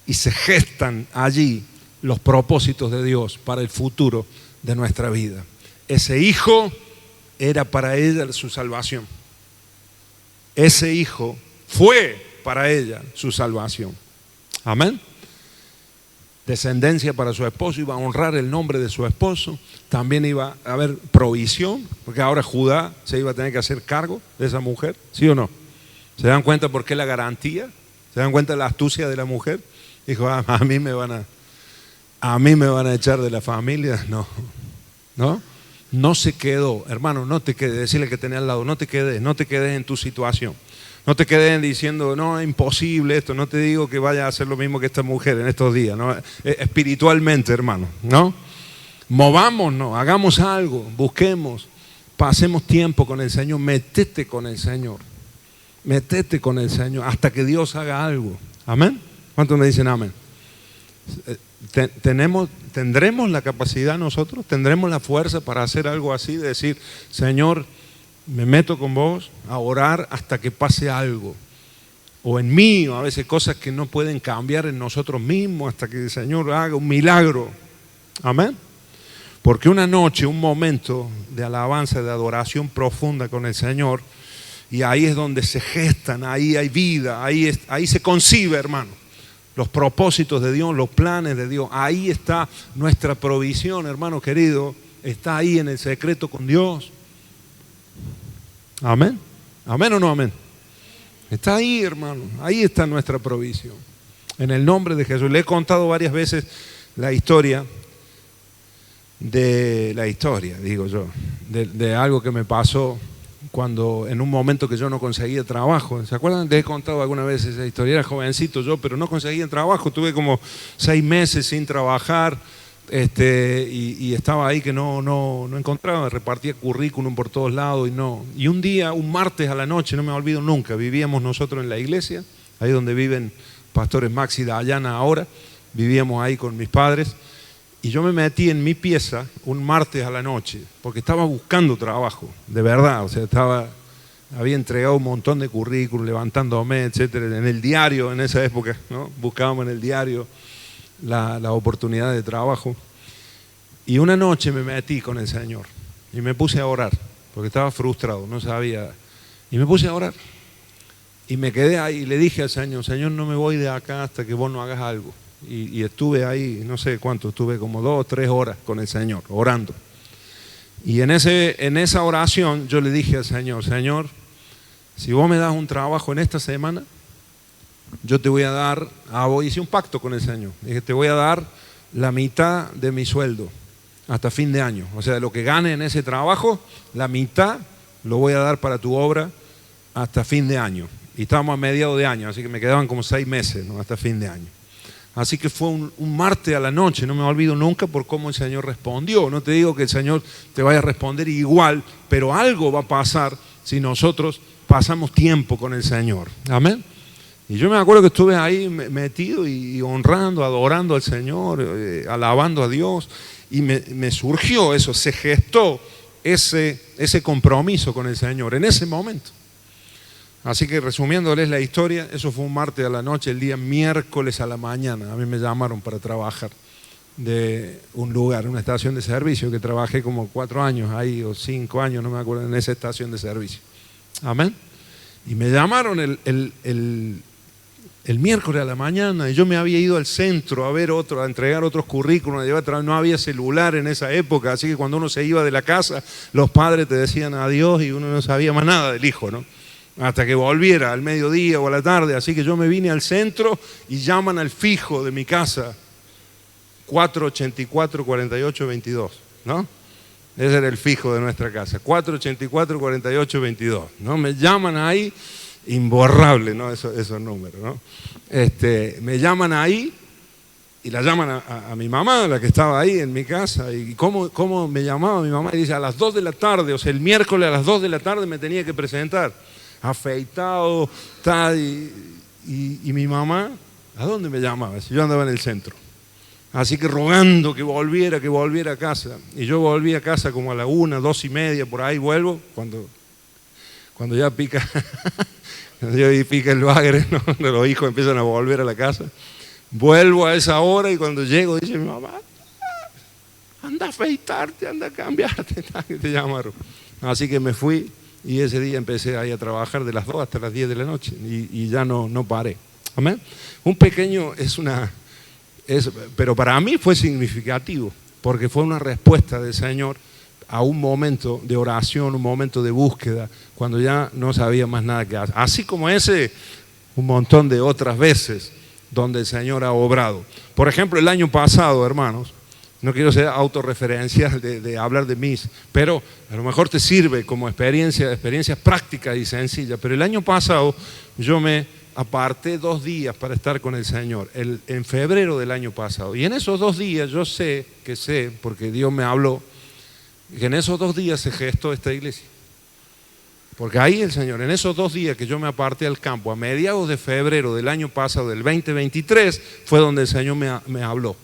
y se gestan allí los propósitos de Dios para el futuro de nuestra vida. Ese hijo era para ella su salvación. Ese hijo fue para ella su salvación. Amén. Descendencia para su esposo, iba a honrar el nombre de su esposo. También iba a haber provisión, porque ahora Judá se iba a tener que hacer cargo de esa mujer, ¿sí o no? ¿Se dan cuenta por qué la garantía? ¿Se dan cuenta de la astucia de la mujer? Dijo, a mí me van a echar de la familia. No se quedó, hermano, no te quedes, decirle que tenés al lado, no te quedes en tu situación. No te quedes diciendo, no, es imposible esto, no te digo que vayas a hacer lo mismo que esta mujer en estos días, ¿no? Espiritualmente, hermano, ¿no? Movámonos, hagamos algo, busquemos, pasemos tiempo con el Señor, metete con el Señor hasta que Dios haga algo. ¿Amén? ¿Cuántos me dicen amén? ¿Tendremos la capacidad nosotros? ¿Tendremos la fuerza para hacer algo así? De decir, Señor, me meto con vos a orar hasta que pase algo. O en mí, o a veces cosas que no pueden cambiar en nosotros mismos hasta que el Señor haga un milagro. Amén. Porque una noche, un momento de alabanza, de adoración profunda con el Señor, y ahí es donde se gestan, ahí hay vida, ahí se concibe, hermano, los propósitos de Dios, los planes de Dios. Ahí está nuestra provisión, hermano querido, está ahí en el secreto con Dios. Amén. ¿Amén o no amén? Está ahí, hermano. Ahí está nuestra provisión. En el nombre de Jesús. Le he contado varias veces la historia, de algo que me pasó cuando en un momento que yo no conseguía trabajo. ¿Se acuerdan? Les he contado alguna vez esa historia. Era jovencito yo, pero no conseguía trabajo. Tuve como 6 meses sin trabajar. Y estaba ahí que no encontraba, repartía currículum por todos lados y un día, un martes a la noche, no me olvido nunca, vivíamos nosotros en la iglesia, ahí donde viven pastores Max y Dayana ahora, vivíamos ahí con mis padres y yo me metí en mi pieza un martes a la noche porque estaba buscando trabajo, de verdad, o sea, había entregado un montón de currículum, levantándome, etcétera, en el diario en esa época, ¿no? Buscábamos en el diario la oportunidad de trabajo. Y una noche me metí con el Señor y me puse a orar, porque estaba frustrado, no sabía. Y me puse a orar. Y me quedé ahí y le dije al Señor, Señor, no me voy de acá hasta que vos no hagas algo. Y estuve ahí, no sé cuánto, estuve como 2 o 3 horas con el Señor, orando. Y en esa oración yo le dije al Señor, Señor, si vos me das un trabajo en esta semana, yo te voy a dar, hice un pacto con el Señor, dije, te voy a dar la mitad de mi sueldo hasta fin de año, o sea, de lo que gane en ese trabajo, la mitad lo voy a dar para tu obra hasta fin de año, y estábamos a mediados de año, así que me quedaban como 6 meses, ¿no? Hasta fin de año. Así que fue un martes a la noche, no me olvido nunca por cómo el Señor respondió. No te digo que el Señor te vaya a responder igual, pero algo va a pasar si nosotros pasamos tiempo con el Señor. Amén. Y yo me acuerdo que estuve ahí metido y honrando, adorando al Señor, alabando a Dios, y me surgió eso, se gestó ese compromiso con el Señor en ese momento. Así que resumiéndoles la historia, eso fue un martes a la noche, el día miércoles a la mañana. A mí me llamaron para trabajar de un lugar, una estación de servicio, que trabajé como 4 años ahí, o 5 años, no me acuerdo, en esa estación de servicio. Amén. Y me llamaron el miércoles a la mañana, y yo me había ido al centro a entregar otros currículos, no había celular en esa época, así que cuando uno se iba de la casa, los padres te decían adiós y uno no sabía más nada del hijo, ¿no? Hasta que volviera al mediodía o a la tarde. Así que yo me vine al centro y llaman al fijo de mi casa, 484-4822, ¿no? Ese era el fijo de nuestra casa, 484-4822, ¿no? Me llaman ahí, imborrable, ¿no? Esos números, ¿no? Me llaman ahí y la llaman a mi mamá, la que estaba ahí en mi casa. ¿Y cómo me llamaba mi mamá? Y dice, a las 2 de la tarde, o sea, el miércoles a las 2 de la tarde me tenía que presentar, afeitado, tal, y mi mamá, ¿a dónde me llamaba? Si yo andaba en el centro. Así que rogando que volviera a casa. Y yo volví a casa como a la 1, 2 y media, por ahí vuelvo, cuando ya pica, cuando ya pica el bagre, ¿no? Cuando los hijos empiezan a volver a la casa. Vuelvo a esa hora y cuando llego dice mi mamá, anda a afeitarte, anda a cambiarte, que te llamaron. Así que me fui. Y ese día empecé ahí a trabajar de las 2 hasta las 10 de la noche y ya no paré. Amén. Un pequeño pero para mí fue significativo, porque fue una respuesta del Señor a un momento de oración, un momento de búsqueda, cuando ya no sabía más nada que hacer. Así como ese, un montón de otras veces donde el Señor ha obrado. Por ejemplo, el año pasado, hermanos, no quiero ser autorreferencial de hablar de mis, pero a lo mejor te sirve como experiencias prácticas y sencillas. Pero el año pasado yo me aparté 2 días para estar con el Señor, en febrero del año pasado. Y en esos 2 días yo sé, porque Dios me habló, que en esos 2 días se gestó esta iglesia. Porque ahí el Señor, en esos 2 días que yo me aparté al campo, a mediados de febrero del año pasado, del 2023, fue donde el Señor me habló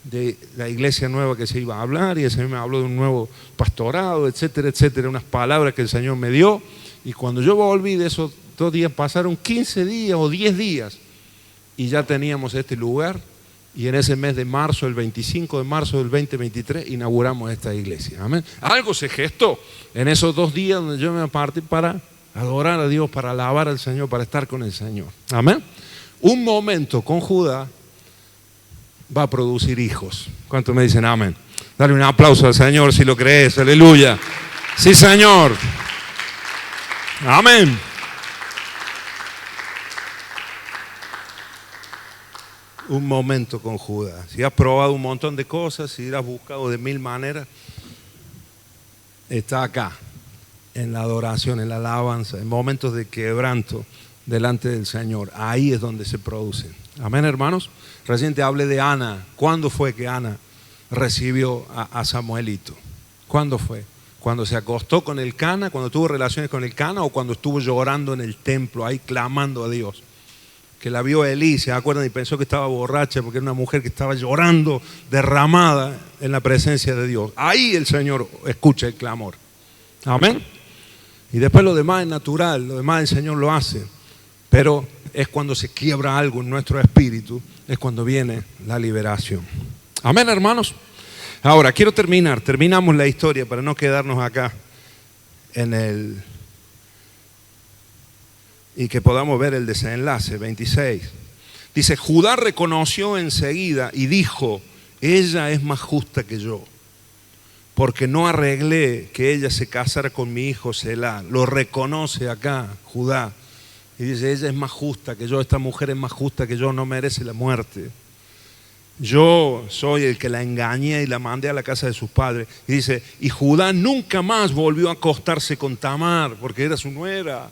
de la iglesia nueva que se iba a hablar, y el Señor me habló de un nuevo pastorado, etcétera, etcétera, unas palabras que el Señor me dio. Y cuando yo volví de esos 2 días, pasaron 15 días o 10 días y ya teníamos este lugar, y en ese mes de marzo, el 25 de marzo del 2023, inauguramos esta iglesia. Amén. Algo se gestó en esos 2 días donde yo me aparté para adorar a Dios, para alabar al Señor, para estar con el Señor. Amén. Un momento con Judá va a producir hijos. ¿Cuántos me dicen amén? Dale un aplauso al Señor si lo crees. Aleluya. Sí, Señor. Amén. Un momento con Judá. Si has probado un montón de cosas, si has buscado de 1000 maneras, está acá, en la adoración, en la alabanza, en momentos de quebranto delante del Señor. Ahí es donde se producen. Amén, hermanos. Recién te hablé de Ana. ¿Cuándo fue que Ana recibió a Samuelito? ¿Cuándo fue? ¿Cuando se acostó con el Cana? ¿Cuando tuvo relaciones con el Cana? ¿O cuando estuvo llorando en el templo, ahí clamando a Dios? Que la vio Elí, ¿se acuerdan? Y pensó que estaba borracha porque era una mujer que estaba llorando, derramada en la presencia de Dios. Ahí el Señor escucha el clamor. Amén. Y después lo demás es natural, lo demás el Señor lo hace. Pero es cuando se quiebra algo en nuestro espíritu, es cuando viene la liberación. Amén, hermanos. Ahora, terminamos la historia para no quedarnos acá y que podamos ver el desenlace, 26. Dice, Judá reconoció enseguida y dijo, ella es más justa que yo, porque no arreglé que ella se casara con mi hijo Selá. Lo reconoce acá Judá. Y dice, ella es más justa que yo, esta mujer es más justa que yo, no merece la muerte. Yo soy el que la engañé y la mandé a la casa de sus padres. Y dice, y Judá nunca más volvió a acostarse con Tamar, porque era su nuera.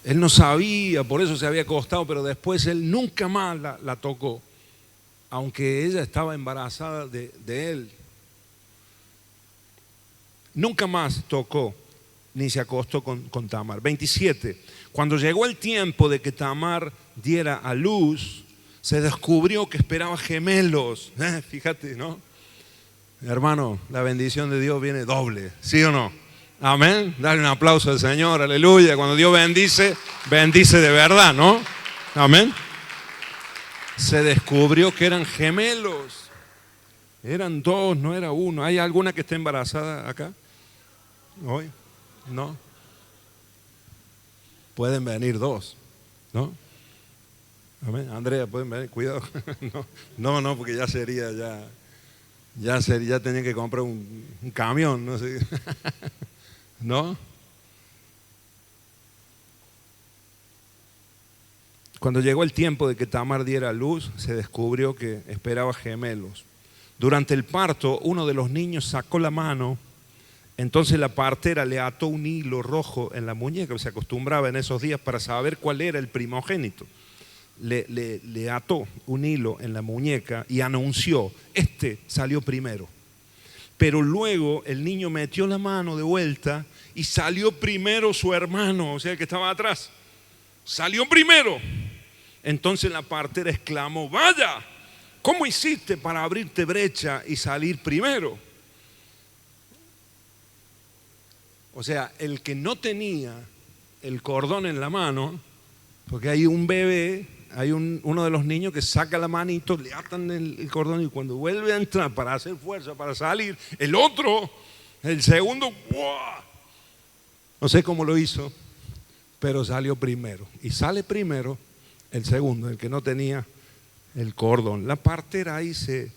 Él no sabía, por eso se había acostado, pero después él nunca más la tocó, aunque ella estaba embarazada de él. Nunca más tocó ni se acostó con Tamar. 27. Cuando llegó el tiempo de que Tamar diera a luz, se descubrió que esperaba gemelos. Fíjate, ¿no? Hermano, la bendición de Dios viene doble, ¿sí o no? Amén. Dale un aplauso al Señor, aleluya. Cuando Dios bendice, bendice de verdad, ¿no? Amén. Se descubrió que eran gemelos. Eran dos, no era uno. ¿Hay alguna que esté embarazada acá? ¿Hoy? No. Pueden venir dos, ¿no? Amén. Andrea, pueden venir, cuidado. No, porque ya sería, ya tenían que comprar un camión, no sé. ¿No? Cuando llegó el tiempo de que Tamar diera luz, se descubrió que esperaba gemelos. Durante el parto, uno de los niños sacó la mano, entonces la partera le ató un hilo rojo en la muñeca, se acostumbraba en esos días para saber cuál era el primogénito. Le ató un hilo en la muñeca y anunció, este salió primero. Pero luego el niño metió la mano de vuelta y salió primero su hermano, o sea, el que estaba atrás. Salió primero. Entonces la partera exclamó, vaya, ¿cómo hiciste para abrirte brecha y salir primero? O sea, el que no tenía el cordón en la mano, porque hay un bebé, hay uno de los niños que saca la manito, le atan el cordón y cuando vuelve a entrar para hacer fuerza, para salir, el otro, el segundo, ¡wow! No sé cómo lo hizo, pero salió primero. Y sale primero el segundo, el que no tenía el cordón. La partera ahí se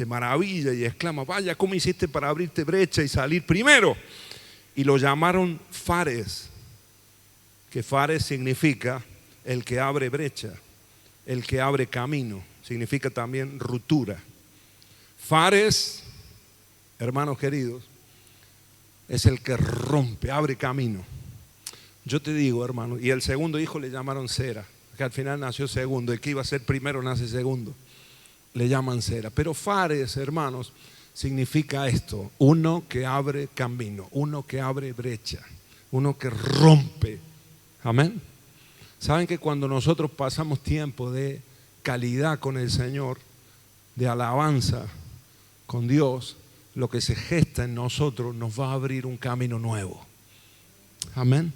maravilla y exclama, vaya, ¿cómo hiciste para abrirte brecha y salir primero? Y lo llamaron Fares, que Fares significa el que abre brecha, el que abre camino, significa también ruptura. Fares, hermanos queridos, es el que rompe, abre camino. Yo te digo, hermano, y el segundo hijo le llamaron Sera, que al final nació segundo, el que iba a ser primero nace segundo, le llaman Sera. Pero Fares, hermanos, significa esto, uno que abre camino, uno que abre brecha, uno que rompe. Amén. Saben que cuando nosotros pasamos tiempo de calidad con el Señor, de alabanza con Dios, lo que se gesta en nosotros nos va a abrir un camino nuevo. Amén.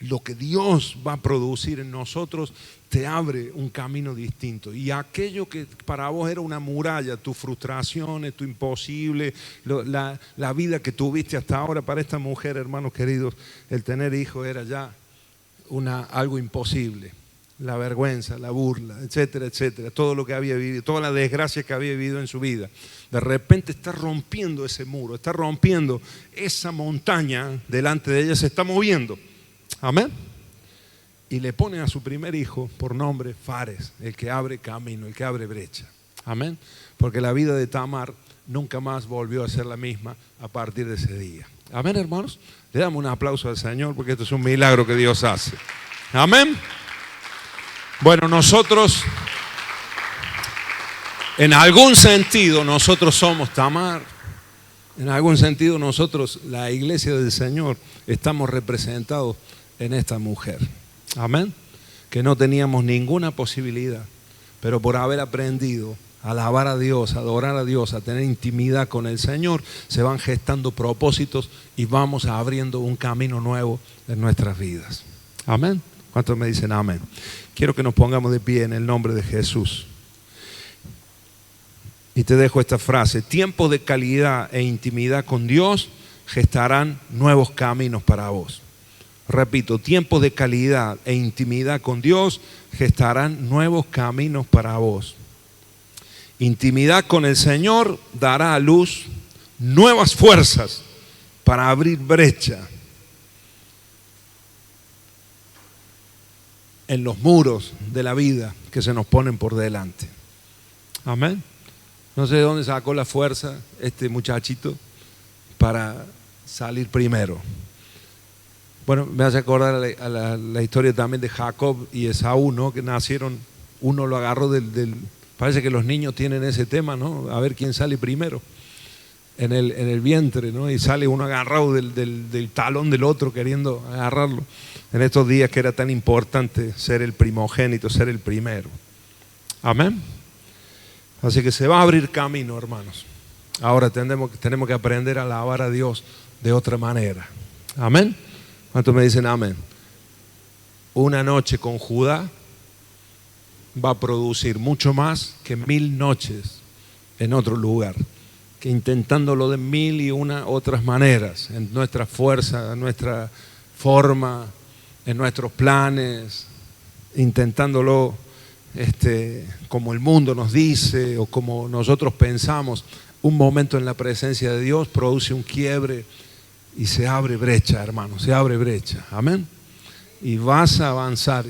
Lo que Dios va a producir en nosotros te abre un camino distinto. Y aquello que para vos era una muralla, tus frustraciones, tu imposible, la vida que tuviste hasta ahora, para esta mujer, hermanos queridos, el tener hijos era ya algo imposible. La vergüenza, la burla, etcétera, etcétera, todo lo que había vivido, toda la desgracia que había vivido en su vida. De repente está rompiendo ese muro, está rompiendo esa montaña delante de ella, se está moviendo. Amén. Y le pone a su primer hijo por nombre Fares, el que abre camino, el que abre brecha. Amén. Porque la vida de Tamar nunca más volvió a ser la misma a partir de ese día. Amén, hermanos. Le damos un aplauso al Señor porque esto es un milagro que Dios hace. Amén. Bueno, nosotros, en algún sentido, nosotros somos Tamar. En algún sentido, nosotros, la iglesia del Señor, estamos representados en esta mujer. Amén. Que no teníamos ninguna posibilidad, pero por haber aprendido a alabar a Dios, a adorar a Dios, a tener intimidad con el Señor, se van gestando propósitos y vamos abriendo un camino nuevo en nuestras vidas. Amén. ¿Cuántos me dicen amén? Quiero que nos pongamos de pie en el nombre de Jesús. Y te dejo esta frase: tiempos de calidad e intimidad con Dios gestarán nuevos caminos para vos. Repito, tiempos de calidad e intimidad con Dios gestarán nuevos caminos para vos. Intimidad con el Señor dará a luz nuevas fuerzas para abrir brecha en los muros de la vida que se nos ponen por delante. Amén. No sé de dónde sacó la fuerza este muchachito para salir primero. Bueno, me hace acordar a la historia también de Jacob y Esaú, ¿no? Que nacieron, uno lo agarró parece que los niños tienen ese tema, ¿no? A ver quién sale primero en el vientre, ¿no? Y sale uno agarrado del talón del otro queriendo agarrarlo. En estos días que era tan importante ser el primogénito, ser el primero. Amén. Así que se va a abrir camino, hermanos. Ahora tenemos que aprender a alabar a Dios de otra manera. Amén. ¿Cuántos me dicen amén? Una noche con Judá va a producir mucho más que 1000 noches en otro lugar, que intentándolo de 1001 otras maneras, en nuestra fuerza, en nuestra forma, en nuestros planes, intentándolo como el mundo nos dice o como nosotros pensamos. Un momento en la presencia de Dios produce un quiebre y se abre brecha, hermano, se abre brecha. Amén. Y vas a avanzar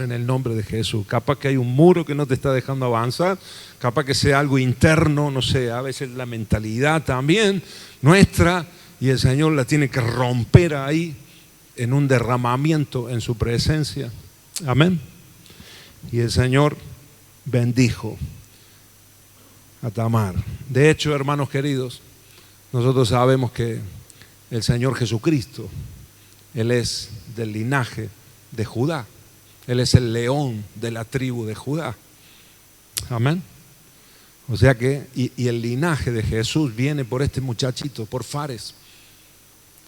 en el nombre de Jesús. Capaz que hay un muro que no te está dejando avanzar, capaz que sea algo interno, no sé, a veces la mentalidad también nuestra, y el Señor la tiene que romper ahí en un derramamiento en su presencia. Amén. Y el Señor bendijo a Tamar. De hecho, hermanos queridos, nosotros sabemos que el Señor Jesucristo, Él es del linaje de Judá. Él es el león de la tribu de Judá. Amén. O sea que, y el linaje de Jesús viene por este muchachito, por Fares.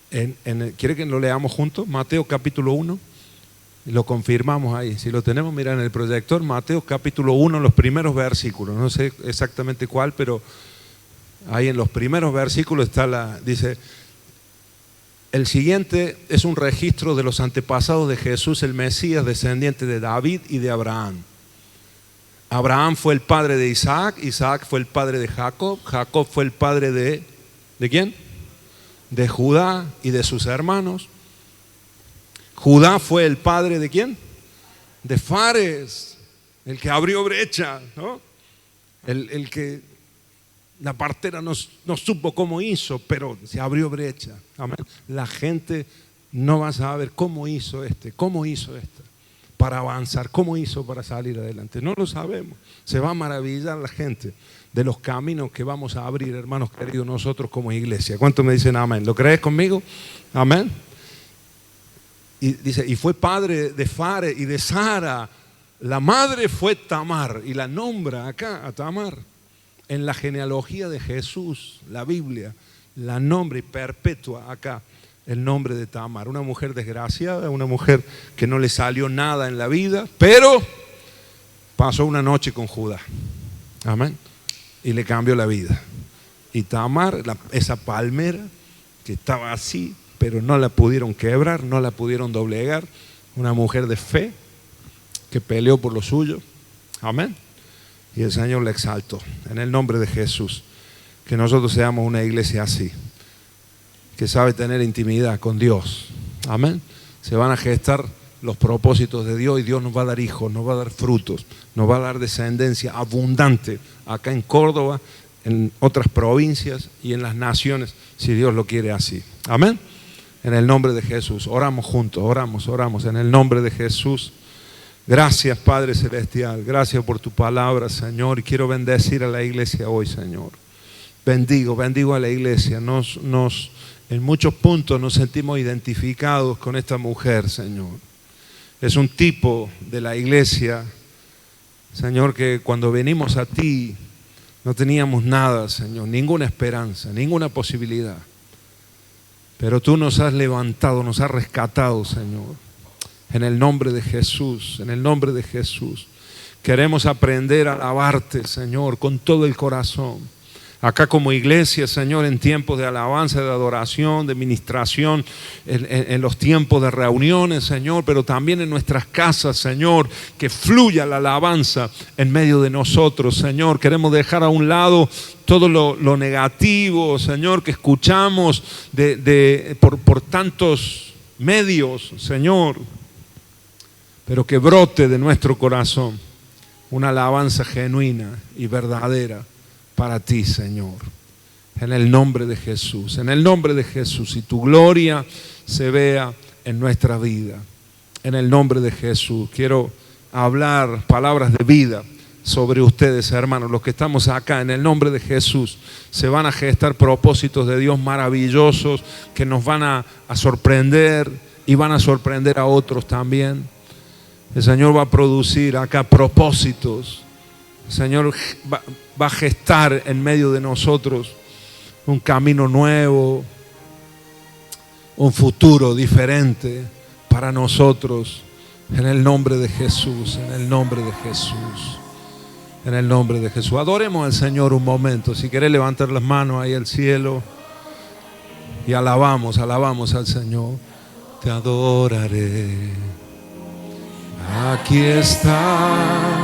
¿Quiere que lo leamos juntos? Mateo capítulo 1. Lo confirmamos ahí. Si lo tenemos, mira en el proyector, Mateo capítulo 1, los primeros versículos. No sé exactamente cuál, pero ahí en los primeros versículos dice: el siguiente es un registro de los antepasados de Jesús, el Mesías, descendiente de David y de Abraham. Abraham fue el padre de Isaac, Isaac fue el padre de Jacob, Jacob fue el padre ¿de quién? De Judá y de sus hermanos. Judá fue el padre ¿de quién? De Fares, el que abrió brecha, ¿no? El que la partera no supo cómo hizo, pero se abrió brecha. Amén. La gente no va a saber cómo hizo para avanzar, cómo hizo para salir adelante. No lo sabemos. Se va a maravillar la gente de los caminos que vamos a abrir, hermanos queridos, nosotros como iglesia. ¿Cuántos me dicen amén? ¿Lo crees conmigo? Amén. Y dice, y fue padre de Fares y de Sara. La madre fue Tamar, y la nombra acá a Tamar. En la genealogía de Jesús, la Biblia la nombra y perpetúa acá el nombre de Tamar. Una mujer desgraciada, una mujer que no le salió nada en la vida, pero pasó una noche con Judá. Amén. Y le cambió la vida. Y Tamar, esa palmera que estaba así, pero no la pudieron quebrar, no la pudieron doblegar. Una mujer de fe que peleó por lo suyo. Amén. Y el Señor le exaltó en el nombre de Jesús. Que nosotros seamos una iglesia así, que sabe tener intimidad con Dios. Amén. Se van a gestar los propósitos de Dios y Dios nos va a dar hijos, nos va a dar frutos, nos va a dar descendencia abundante acá en Córdoba, en otras provincias y en las naciones, si Dios lo quiere así. Amén. En el nombre de Jesús. Oramos juntos, oramos en el nombre de Jesús. Gracias, Padre Celestial, gracias por tu palabra, Señor, y quiero bendecir a la iglesia hoy, Señor. Bendigo a la iglesia. En muchos puntos nos sentimos identificados con esta mujer, Señor. Es un tipo de la iglesia, Señor, que cuando venimos a ti no teníamos nada, Señor, ninguna esperanza, ninguna posibilidad. Pero tú nos has levantado, nos has rescatado, Señor. En el nombre de Jesús, en el nombre de Jesús. Queremos aprender a alabarte, Señor, con todo el corazón. Acá como iglesia, Señor, en tiempos de alabanza, de adoración, de ministración, en los tiempos de reuniones, Señor, pero también en nuestras casas, Señor, que fluya la alabanza en medio de nosotros, Señor. Queremos dejar a un lado todo lo negativo, Señor, que escuchamos por tantos medios, Señor, pero que brote de nuestro corazón una alabanza genuina y verdadera para ti, Señor, en el nombre de Jesús, y tu gloria se vea en nuestra vida, en el nombre de Jesús. Quiero hablar palabras de vida sobre ustedes, hermanos, los que estamos acá, en el nombre de Jesús. Se van a gestar propósitos de Dios maravillosos que nos van a sorprender y van a sorprender a otros también. El Señor va a producir acá propósitos El Señor va a gestar en medio de nosotros un camino nuevo, un futuro diferente para nosotros, en el nombre de Jesús, en el nombre de Jesús, en el nombre de Jesús. Adoremos al Señor un momento. Si querés levantar las manos ahí al cielo y alabamos al Señor. Te adoraré. Aquí está